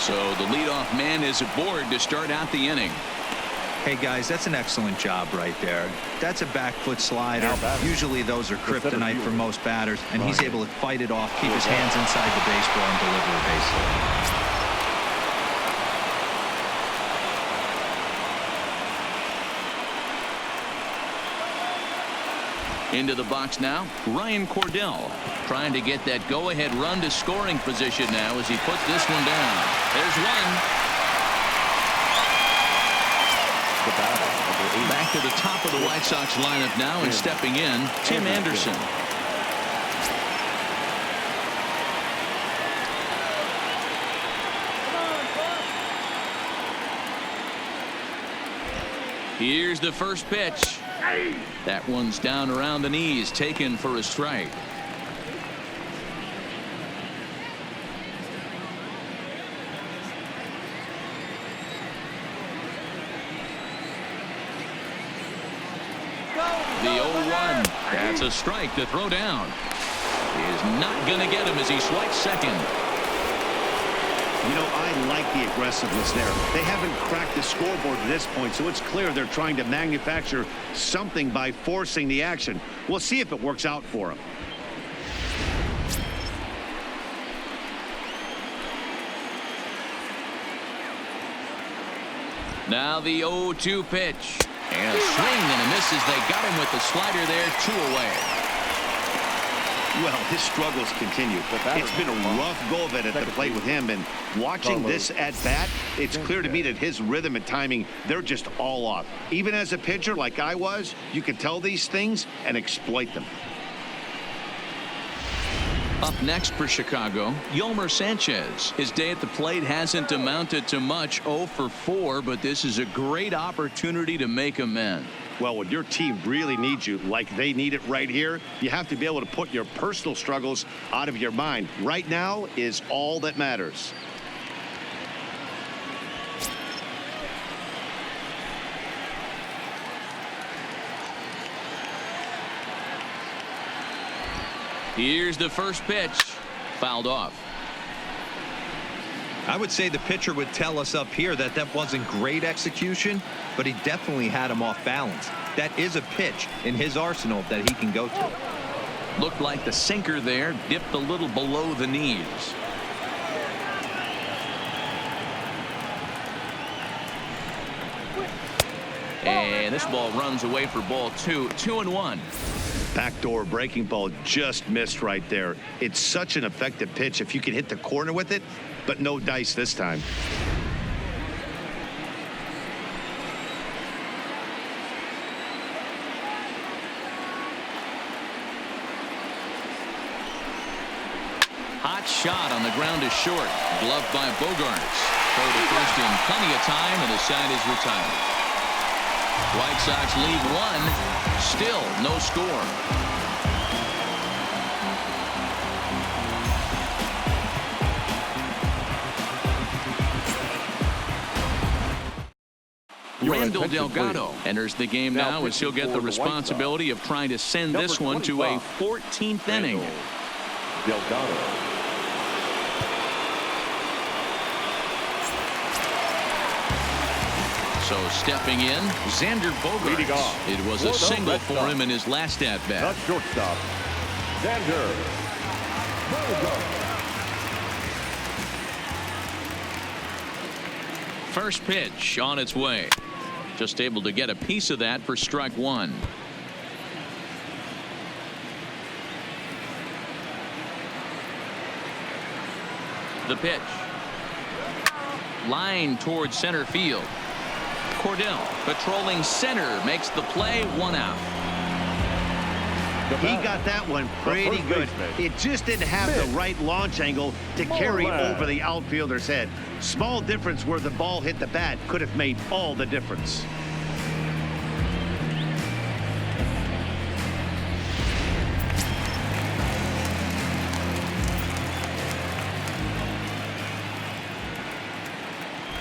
So the leadoff man is aboard to start out the inning. Hey guys, that's an excellent job right there. That's a back foot slider. Usually those are kryptonite for most batters, and he's able to fight it off, keep his hands inside the baseball, and deliver a base hit. Into the box now, Ryan Cordell trying to get that go-ahead run to scoring position now as he puts this one down. There's one. Back to the top of the White Sox lineup now, and stepping in, Tim Anderson. Here's the first pitch. That one's down around the knees, taken for a strike. The 0-1. That's a strike to throw down. He is not going to get him as he swipes second. You know, I like the aggressiveness there. They haven't cracked the scoreboard at this point, so it's clear they're trying to manufacture something by forcing the action. We'll see if it works out for them. Now the 0-2 pitch. And a swing and a miss as they got him with the slider there, 2 away. Well, his struggles continue. It's been a rough go of it at the plate with him, and watching this at bat, it's clear to me that his rhythm and timing, they're just all off. Even as a pitcher like I was, you can tell these things and exploit them. Up next for Chicago, Yolmer Sanchez. His day at the plate hasn't amounted to much, 0 for 4, but this is a great opportunity to make amends. Well, when your team really needs you, like they need it right here, you have to be able to put your personal struggles out of your mind. Right now is all that matters. Here's the first pitch. Fouled off. I would say the pitcher would tell us up here that that wasn't great execution, but he definitely had him off balance. That is a pitch in his arsenal that he can go to. Looked like the sinker there dipped a little below the knees. And this ball runs away for ball 2. 2-1. Backdoor breaking ball just missed right there. It's such an effective pitch if you can hit the corner with it, but no dice this time. Hot shot on the ground is short. Gloved by Bogarts. Throw to first in plenty of time, and the side is retired. White Sox lead 1. Still no score. Randall Delgado enters the game now as he'll get the responsibility of trying to send this one to a 14th inning. Delgado. So stepping in, Xander Bogaerts. It was a single for him in his last at bat. The shortstop, Xander Bogaerts. First pitch on its way. Just able to get a piece of that for strike 1. The pitch. Line towards center field. Cordell patrolling center makes the play, 1 out. He got that one pretty good. It just didn't have the right launch angle to carry over the outfielder's head. Small difference where the ball hit the bat could have made all the difference.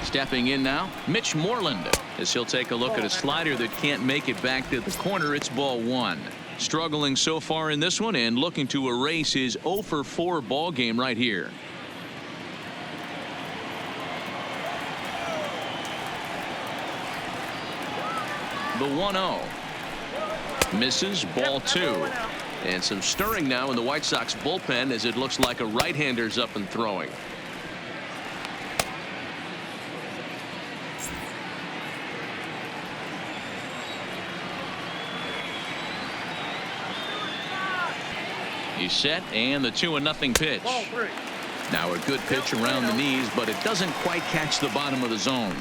Stepping in now, Mitch Moreland, as he'll take a look at a slider that can't make it back to the corner. It's ball 1. Struggling so far in this one and looking to erase his 0 for 4 ball game right here. The 1-0. Misses, ball 2. And some stirring now in the White Sox bullpen as it looks like a right-hander's up and throwing. He's set, and the 2-0 pitch. Now a good pitch around the knees, but it doesn't quite catch the bottom of the zone.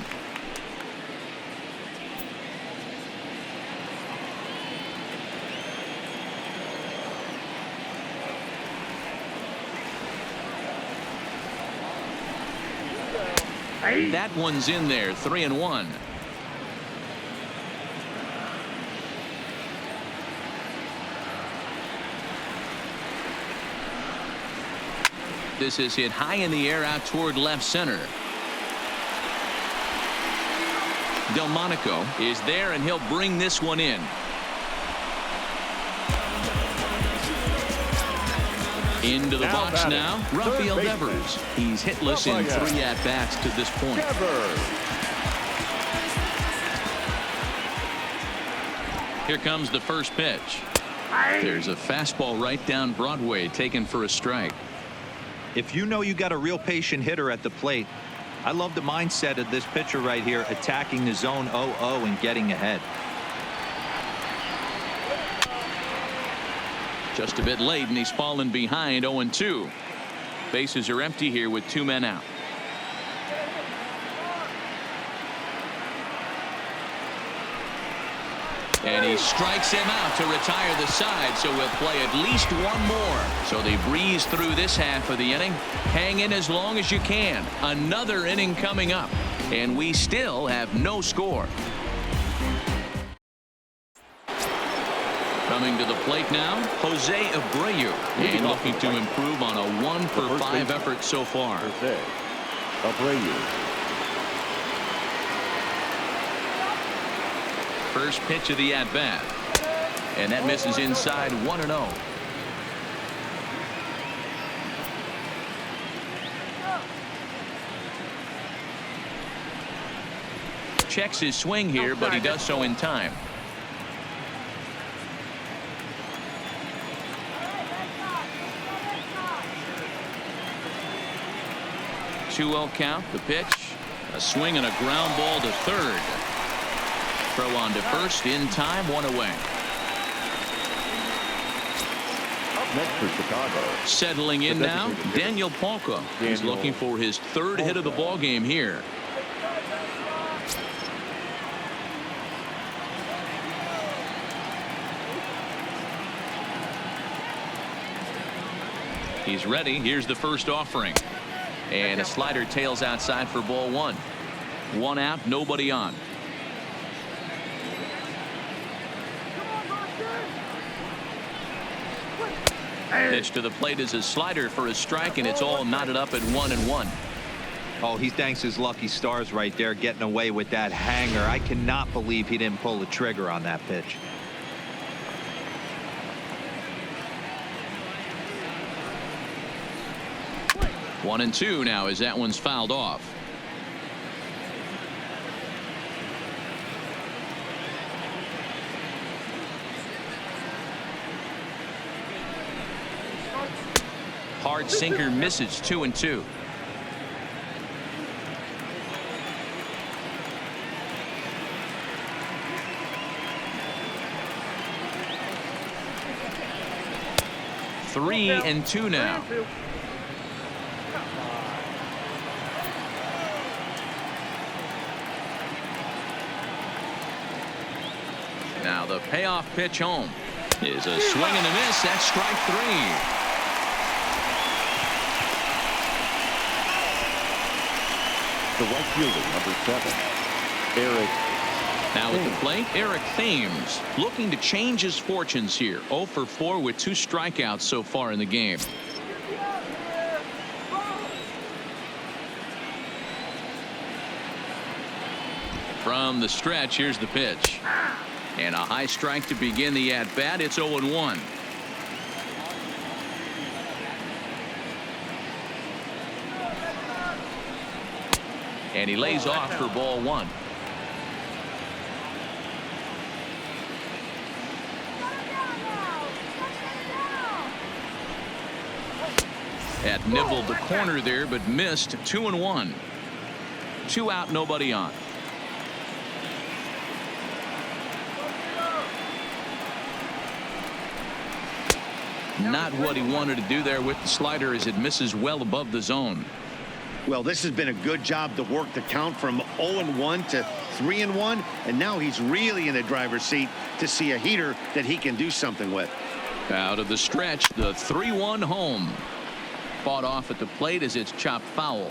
That one's in there, 3-1. This is hit high in the air out toward left center. Delmonico is there, and he'll bring this one in. Into the box now, Rafael Devers. He's hitless in 3 at-bats to this point. Here comes the first pitch. There's a fastball right down Broadway taken for a strike. If you know you got a real patient hitter at the plate, I love the mindset of this pitcher right here, attacking the zone 0-0 and getting ahead. Just a bit late, and he's fallen behind 0-2. Bases are empty here with 2 men out. And he strikes him out to retire the side, so we'll play at least 1 more. So they breeze through this half of the inning. Hang in as long as you can. Another inning coming up, and we still have no score. Coming to the plate now, Jose Abreu. And looking to improve on a 1-for-5 effort so far. Jose Abreu. First pitch of the at-bat. And that misses inside 1-0. Checks his swing here, but he does so in time. 2-0 count. The pitch. A swing and a ground ball to third. Throw on to first in time. 1 away. Up next for Chicago. Settling in now, Daniel Palka. He's looking for his 3rd hit of the ball game here. He's ready. Here's the first offering. And a slider tails outside for ball 1. 1 out, nobody on. Pitch to the plate is a slider for a strike, and it's all knotted up at 1-1. Oh, he thanks his lucky stars right there, getting away with that hanger. I cannot believe he didn't pull the trigger on that pitch. One and 2 now as that one's fouled off. Hard sinker misses. 2-2. Three and two now. Now the payoff pitch home is a swing and a miss. That's strike 3. The right fielder, number 7, Eric. Now at the plate, Eric Thames looking to change his fortunes here. 0 for 4 with 2 strikeouts so far in the game. From the stretch, here's the pitch. And a high strike to begin the at-bat. It's 0-1. And he lays off for ball 1. Had nibbled the corner there, but missed. 2-1. 2 out, nobody on. Not what he wanted to do there with the slider as it misses well above the zone. Well, this has been a good job to work the count from 0-1 to 3-1, and now he's really in the driver's seat to see a heater that he can do something with. Out of the stretch, the 3-1 home. Fought off at the plate as it's chopped foul.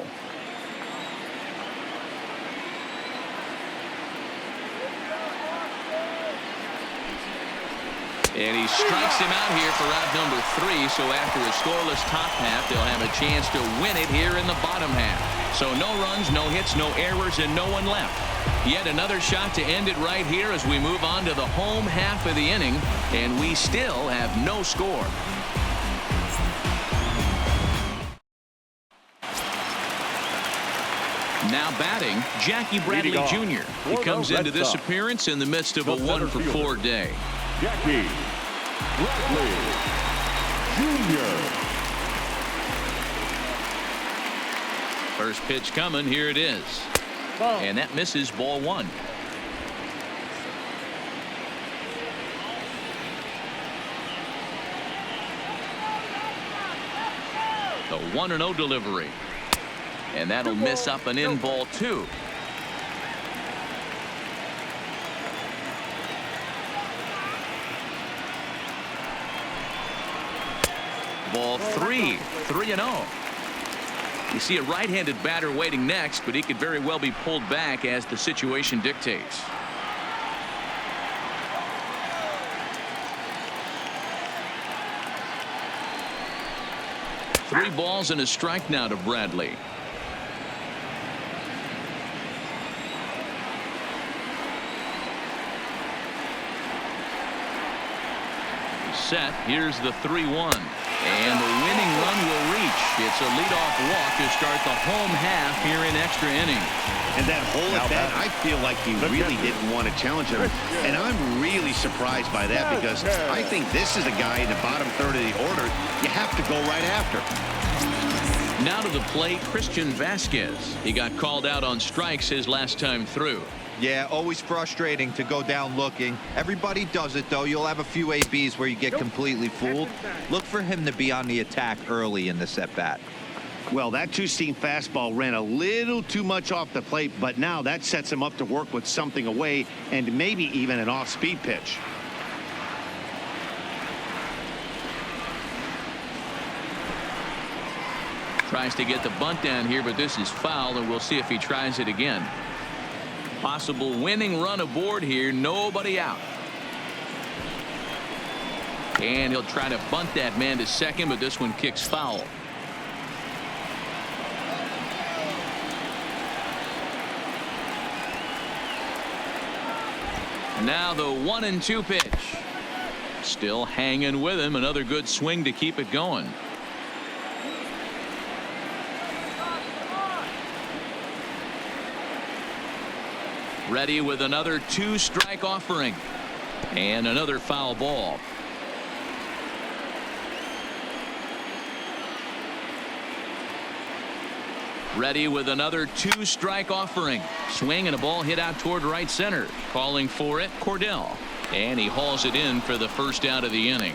And he strikes him out here for out number 3. So after a scoreless top half, they'll have a chance to win it here in the bottom half. So no runs, no hits, no errors, and no one left. Yet another shot to end it right here as we move on to the home half of the inning, and we still have no score. Now batting, Jackie Bradley Jr. He comes into this appearance in the midst of a 1-for-4 day. Jackie Bradley Jr. First pitch coming. Here it is. And that misses, ball 1. The 1-0 delivery. And that'll miss up and in, ball 2. Ball 3. 3-0. You see a right-handed batter waiting next, but he could very well be pulled back as the situation dictates. Three balls and a strike now to Bradley. Set. Here's the 3-1. And the winning run will reach. It's a leadoff walk to start the home half here in extra innings. And that whole at bat, I feel like he really didn't want to challenge him. And I'm really surprised by that, because I think this is a guy in the bottom third of the order you have to go right after. Now to the plate, Christian Vasquez. He got called out on strikes his last time through. Yeah, always frustrating to go down looking. Everybody does it, though. You'll have a few ABs where you get completely fooled. Look for him to be on the attack early in this at bat. Well, that two-seam fastball ran a little too much off the plate, but now that sets him up to work with something away and maybe even an off-speed pitch. Tries to get the bunt down here, but this is foul, and we'll see if he tries it again. Possible winning run aboard here. Nobody out. And he'll try to bunt that man to second, but this one kicks foul. Now the 1-2 pitch. Still hanging with him. Another good swing to keep it going. Ready with another 2-strike offering. And another foul ball. Ready with another 2-strike offering. Swing and a ball hit out toward right center. Calling for it, Cordell. And he hauls it in for the first out of the inning.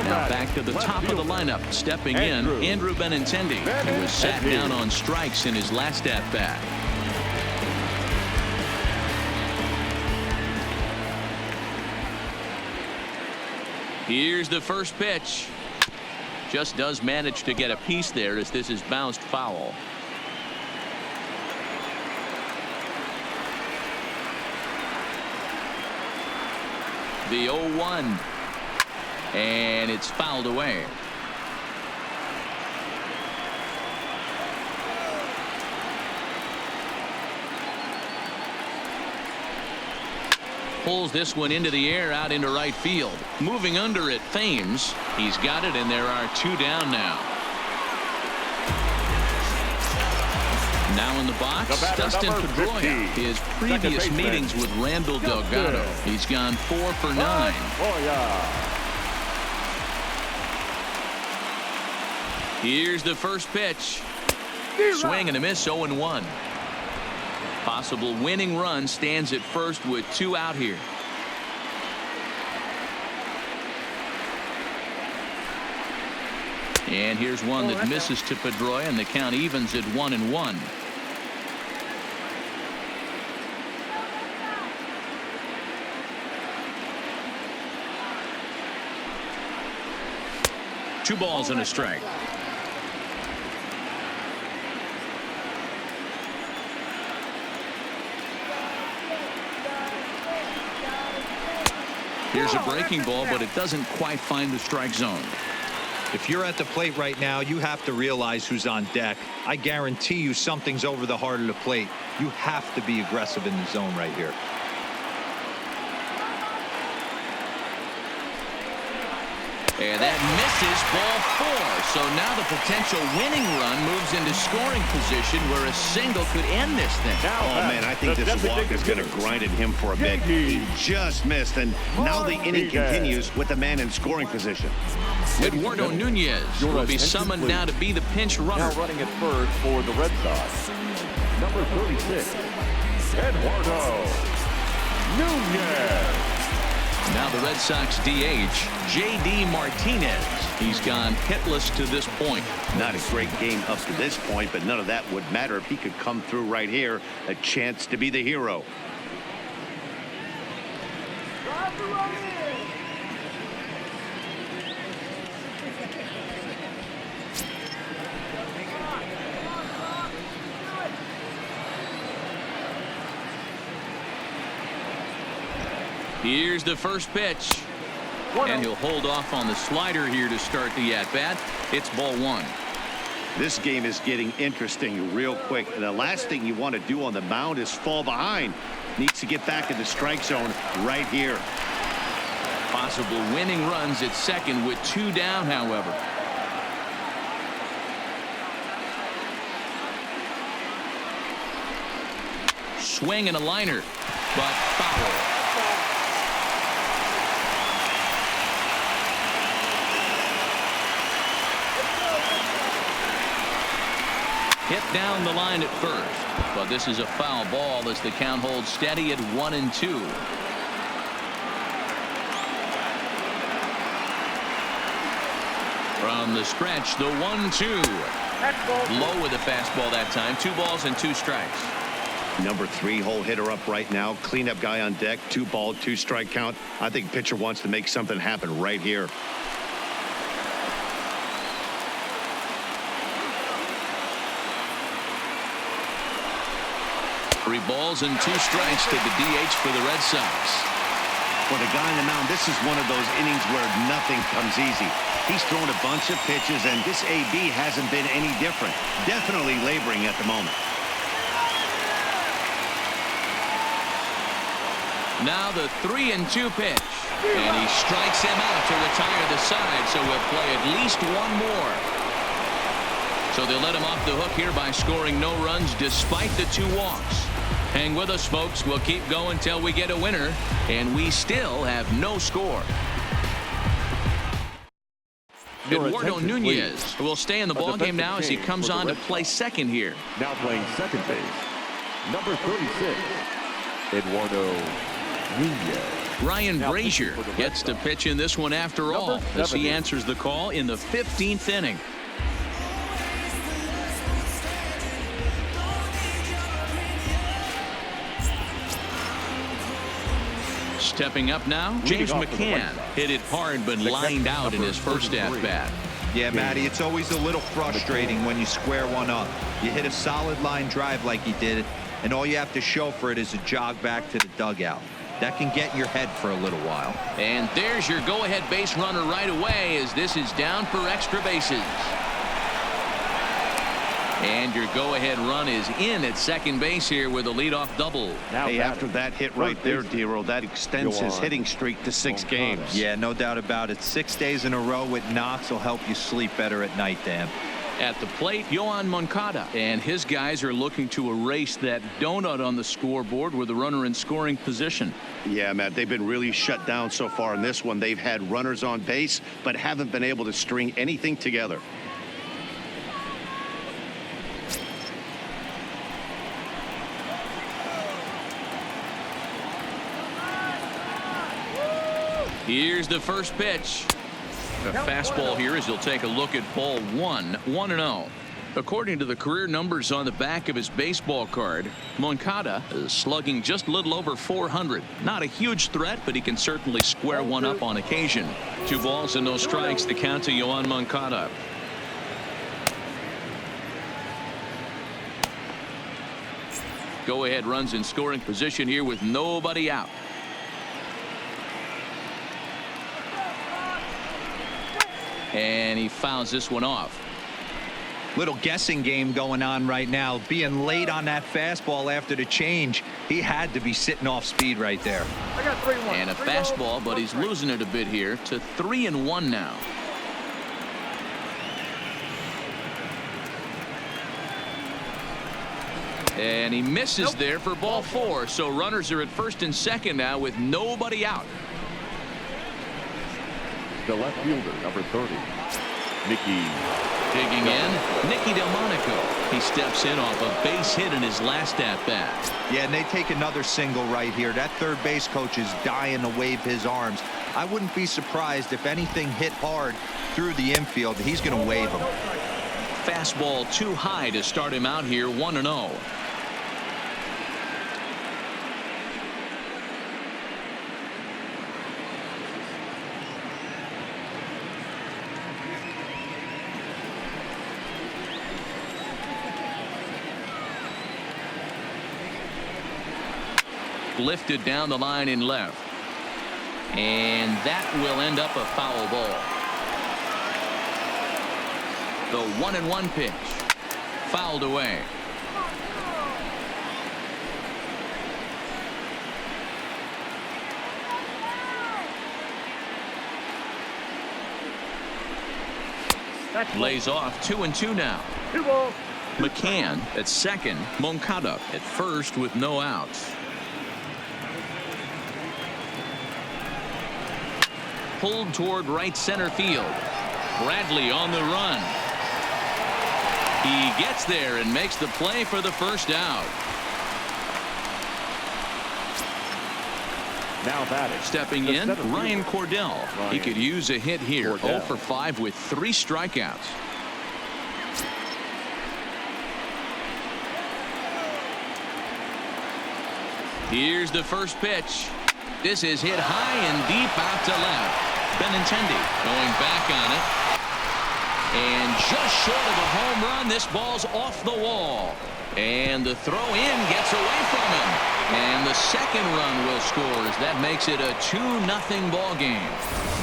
Now back to the top of the lineup. Stepping in, Andrew Benintendi. He was sat down on strikes in his last at-bat. Here's the first pitch. Just does manage to get a piece there as this is bounced foul. The 0-1. And it's fouled away. Pulls this one into the air out into right field. Moving under it, Thames. He's got it, and there are 2 down now. Now in the box, Dustin Pedroia. His previous meetings with Randall Delgado. He's gone 4 for 9. Here's the first pitch. Swing and a miss, 0-1. Possible winning run stands at first with 2 out here. And here's one that misses to Pedroia, and the count evens at 1-1. Two balls and a strike. Here's a breaking ball, but it doesn't quite find the strike zone. If you're at the plate right now, you have to realize who's on deck. I guarantee you something's over the heart of the plate. You have to be aggressive in the zone right here. And that misses, ball 4. So now the potential winning run moves into scoring position where a single could end this thing. Oh, man, I think this walk is going to grind at him for a bit. He just missed, and now the inning continues with the man in scoring position. Eduardo Nunez will be summoned now to be the pinch runner. Now running at first for the Red Sox, number 36, Eduardo Nunez. Now the Red Sox DH, J.D. Martinez. He's gone hitless to this point. Not a great game up to this point, but none of that would matter if he could come through right here. A chance to be the hero. Here's the first pitch. And he'll hold off on the slider here to start the at-bat. It's ball 1. This game is getting interesting real quick. And the last thing you want to do on the mound is fall behind. Needs to get back in the strike zone right here. Possible winning runs at second with 2 down, however. Swing and a liner, but foul. Hit down the line at first, but this is a foul ball as the count holds steady at 1-2. From the stretch, the 1-2. Low with a fastball that time. 2 balls and 2 strikes. Number 3 hole hitter up right now. Cleanup guy on deck. 2 ball, 2 strike count. I think pitcher wants to make something happen right here. 3 balls and 2 strikes to the DH for the Red Sox. For the guy on the mound, this is one of those innings where nothing comes easy. He's thrown a bunch of pitches, and this AB hasn't been any different. Definitely laboring at the moment. Now the 3-2 pitch. And he strikes him out to retire the side, so we'll play at least 1 more. So they'll let him off the hook here by scoring no runs despite the 2 walks. Hang with us, folks. We'll keep going till we get a winner, and we still have no score. Eduardo Nunez will stay in the ballgame now as he comes on to play second here. Now playing second base, number 36, Eduardo Nunez. Ryan Brazier gets to pitch in this one after all, as he answers the call in the 15th inning. Stepping up now, James McCann hit it hard but lined out in his first at-bat. Yeah, Matty, it's always a little frustrating when you square one up. You hit a solid line drive like he did, and all you have to show for it is a jog back to the dugout. That can get in your head for a little while. And there's your go-ahead base runner right away as this is down for extra bases. And your go-ahead run is in at second base here with a leadoff double. Hey, after that hit right there, Dero, that extends his hitting streak to 6 games. Yeah, no doubt about it. 6 days in a row with knocks will help you sleep better at night, Dan. At the plate, Yoan Moncada and his guys are looking to erase that donut on the scoreboard with the runner in scoring position. Yeah, Matt, they've been really shut down so far in this one. They've had runners on base, but haven't been able to string anything together. Here's the first pitch. A fastball here as he'll take a look at ball 1, 1-0. According to the career numbers on the back of his baseball card, Moncada is slugging just a little over 400. Not a huge threat, but he can certainly square one up on occasion. 2 balls and no strikes, the count to Yoan Moncada. Go ahead runs in scoring position here with nobody out. And he fouls this one off. Little guessing game going on right now. Being late on that fastball after the change, he had to be sitting off speed right there. I got 3-1. And a fastball, but he's losing it a bit here to 3-1 now. And he misses there for ball 4. So runners are at first and second now with nobody out. The left fielder, number 30, Nicky. Digging in, Nicky Delmonico. He steps in off a base hit in his last at-bat. Yeah, and they take another single right here. That third base coach is dying to wave his arms. I wouldn't be surprised if anything hit hard through the infield. He's going to wave them. Fastball too high to start him out here 1-0. Lifted down the line in left. And that will end up a foul ball. The 1-1 pitch. Fouled away. Lays off 2-2 now. 2 balls. McCann at second. Moncada at first with no outs. Pulled toward right center field. Bradley on the run. He gets there and makes the play for the first out. Now batting. Stepping in, Ryan Cordell. He could use a hit here. 0 for 5 with 3 strikeouts. Here's the first pitch. This is hit high and deep out to left. Benintendi going back on it. And just short of a home run, this ball's off the wall. And the throw in gets away from him. And the second run will score as that makes it a 2-0 ball game.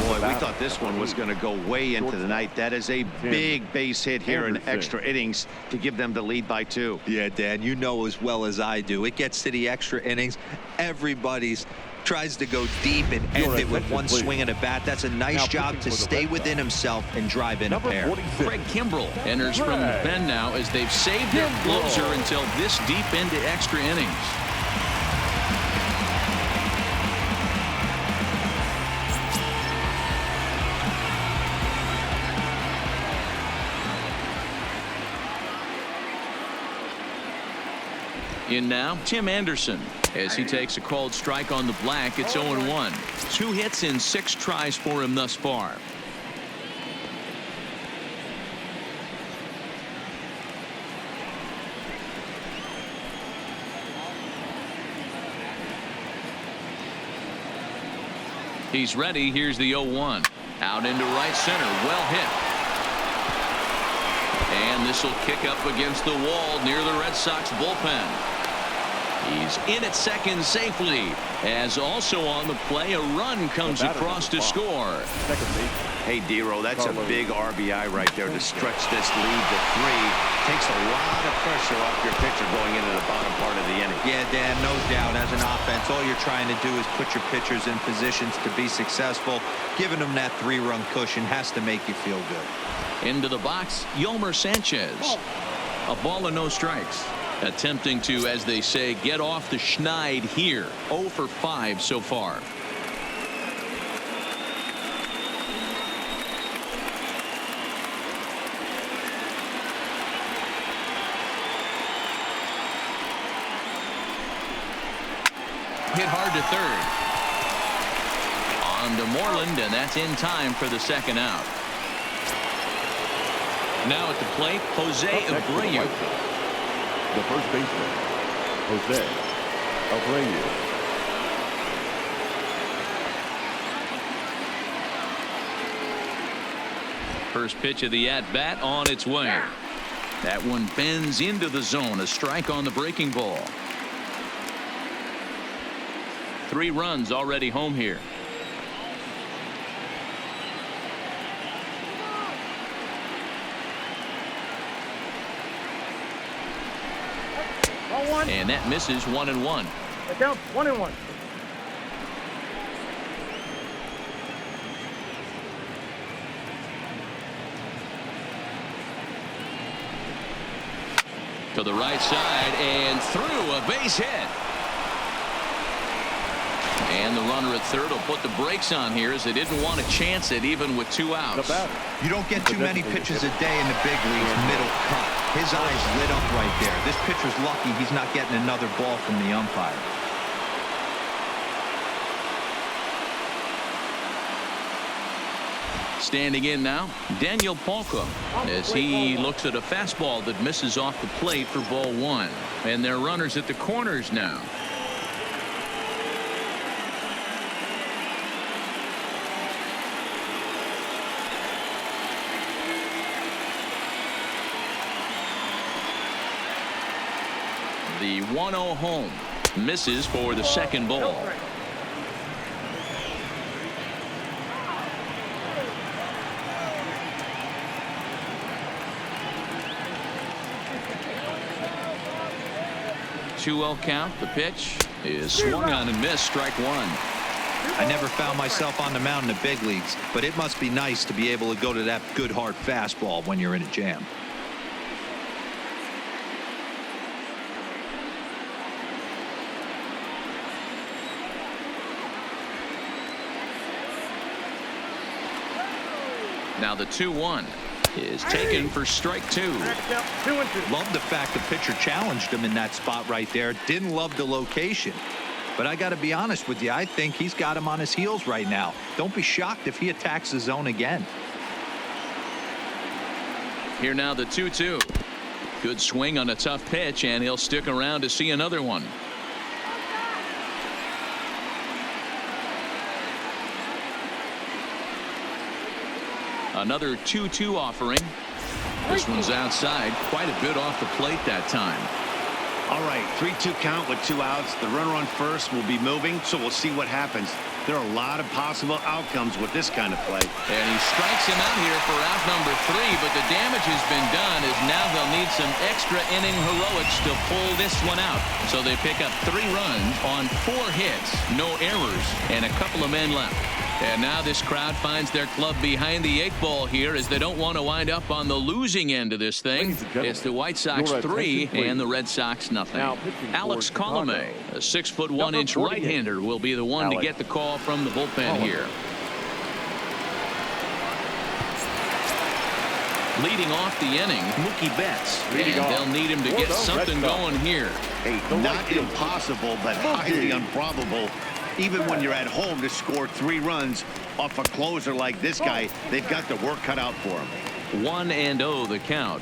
Boy, we thought this one was going to go way into the night. That is a big base hit here in extra innings to give them the lead by 2. Yeah, Dan, you know as well as I do. It gets to the extra innings. Everybody's tries to go deep and end it with one swing and a bat. That's a nice job to stay within himself and drive in a pair. Craig Kimbrell enters from the pen now as they've saved their closer until this deep into extra innings. In now, Tim Anderson. As he takes a called strike on the black, it's 0-1. 2 hits in 6 tries for him thus far. He's ready. Here's the 0-1. Out into right center. Well hit. And this will kick up against the wall near the Red Sox bullpen. He's in at second safely, as also on the play a run comes across to score. Hey, Dero, that's a big RBI right there to stretch this lead to 3. Takes a lot of pressure off your pitcher going into the bottom part of the inning. Yeah, Dan, no doubt. As an offense, all you're trying to do is put your pitchers in positions to be successful. Giving them that 3-run cushion has to make you feel good. Into the box, Yolmer Sanchez. A ball and no strikes. Attempting to, as they say, get off the schneid here. 0 for 5 so far. Hit hard to third. On to Moreland, and that's in time for the second out. Now at the plate, Jose Abreu. The first baseman, Jose Abreu. First pitch of the at-bat on its way. That one bends into the zone. A strike on the breaking ball. 3 runs already home here. 1. And that misses 1-1. That counts 1-1. To the right side and through, a base hit. And the runner at third will put the brakes on here as they didn't want to chance it even with 2 outs. You don't get too many pitches a day in the big leagues middle cut. His eyes lit up right there. This pitcher's lucky he's not getting another ball from the umpire. Standing in now, Daniel Palka, as he looks at a fastball that misses off the plate for ball 1. And their runners at the corners now. The 1-0 home misses for the second ball. Two-0 count. The pitch is swung on and missed. Strike 1. I never found myself on the mound in the big leagues, but it must be nice to be able to go to that good hard fastball when you're in a jam. Now the 2-1 is taken for strike 2. 2-2. Love the fact the pitcher challenged him in that spot right there. Didn't love the location. But I got to be honest with you, I think he's got him on his heels right now. Don't be shocked if he attacks the zone again. Here now the 2-2. Good swing on a tough pitch, and he'll stick around to see another one. Another 2-2 offering. This one's outside, quite a bit off the plate that time. All right, 3-2 count with 2 outs. The runner on first will be moving, so we'll see what happens. There are a lot of possible outcomes with this kind of play. And he strikes him out here for out number 3, but the damage has been done as now they'll need some extra inning heroics to pull this one out. So they pick up 3 runs on 4 hits, no errors, and a couple of men left. And now this crowd finds their club behind the 8 ball here as they don't want to wind up on the losing end of this thing. It's the White Sox 3 and the Red Sox nothing. Alex Colomé, a 6'1" right-hander, will be the one to get the call from the bullpen here. Leading off the inning, Mookie Betts. And they'll need him to get something going here. Not impossible, but highly improbable. Even when you're at home to score 3 runs off a closer like this guy, they've got the work cut out for him. 1-0 the count.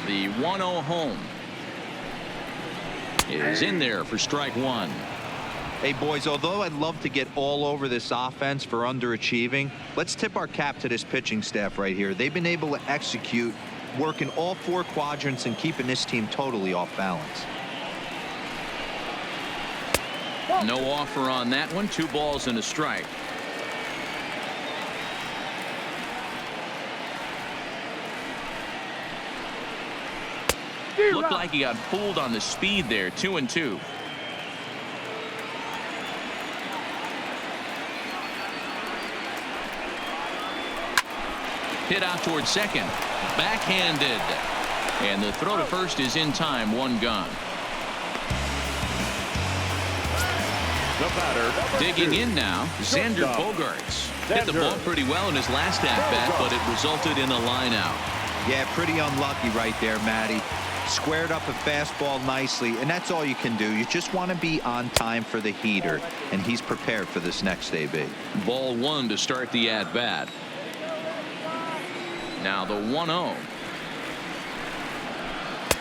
The 1-0 home is in there for strike 1. Hey, boys, although I'd love to get all over this offense for underachieving, let's tip our cap to this pitching staff right here. They've been able to execute, working all 4 quadrants and keeping this team totally off balance. No offer on that one. 2 balls and a strike. Looked like he got fooled on the speed there. 2-2. Hit out towards second. Backhanded. And the throw to first is in time. 1 gone. The batter, Digging in now, Xander Bogaerts. Hit the ball pretty well in his last at-bat, but it resulted in a line out. Yeah, pretty unlucky right there, Matty. Squared up a fastball nicely, and that's all you can do. You just want to be on time for the heater, and he's prepared for this next AB. Ball 1 to start the at-bat. Now the 1-0.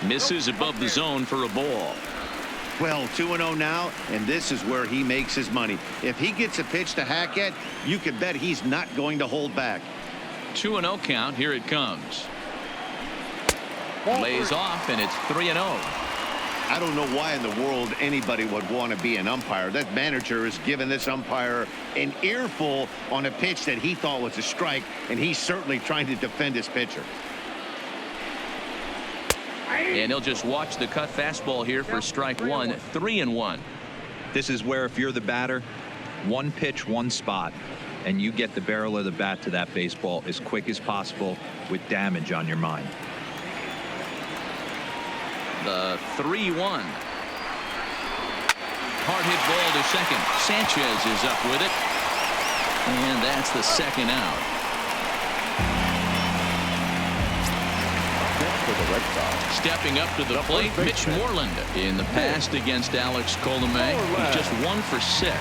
Misses above the zone for a ball. Well, 2-0 now, and this is where he makes his money. If he gets a pitch to hack at, you can bet he's not going to hold back. 2-0 count. Here it comes. Lays off, and it's 3-0. I don't know why in the world anybody would want to be an umpire. That manager has given this umpire an earful on a pitch that he thought was a strike, and he's certainly trying to defend his pitcher. And he'll just watch the cut fastball here for strike one. 3-1. This is where if you're the batter, one pitch, one spot, and you get the barrel of the bat to that baseball as quick as possible with damage on your mind. The 3-1. Hard hit ball to second. Sanchez is up with it. And that's the second out. For the Red Sox. Stepping up to the plate, Mitch Moreland in the past against Alex Colomé. He's just 1 for 6.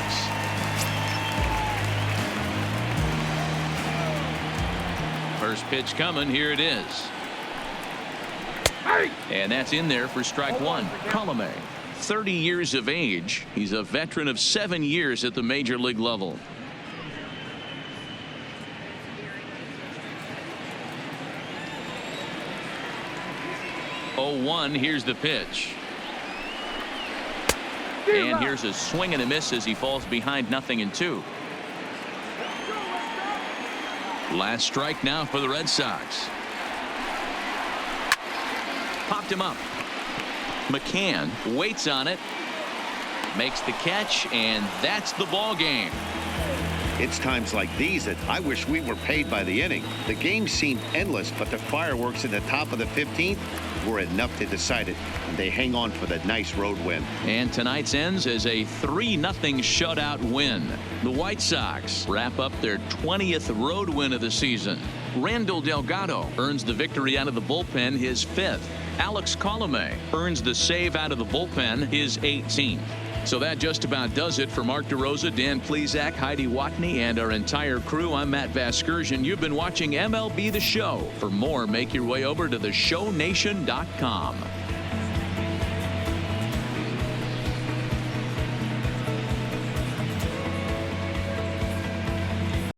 First pitch coming. Here it is. And that's in there for strike one. Colomé, 30 years of age. He's a veteran of 7 years at the major league level. Oh, 1. Here's the pitch. And here's a swing and a miss as he falls behind 0-2. Last strike now for the Red Sox. Popped him up. McCann waits on it, makes the catch, and that's the ball game. It's times like these that I wish we were paid by the inning. The game seemed endless, but the fireworks at the top of the 15th were enough to decide it, and they hang on for the nice road win. And tonight's ends as a 3-0 shutout win. The White Sox wrap up their 20th road win of the season. Randall Delgado earns the victory out of the bullpen, his 5th. Alex Colomé earns the save out of the bullpen, his 18th. So that just about does it for Mark DeRosa, Dan Plesac, Heidi Watney, and our entire crew. I'm Matt Vasgersian. You've been watching MLB The Show. For more, make your way over to theshownation.com.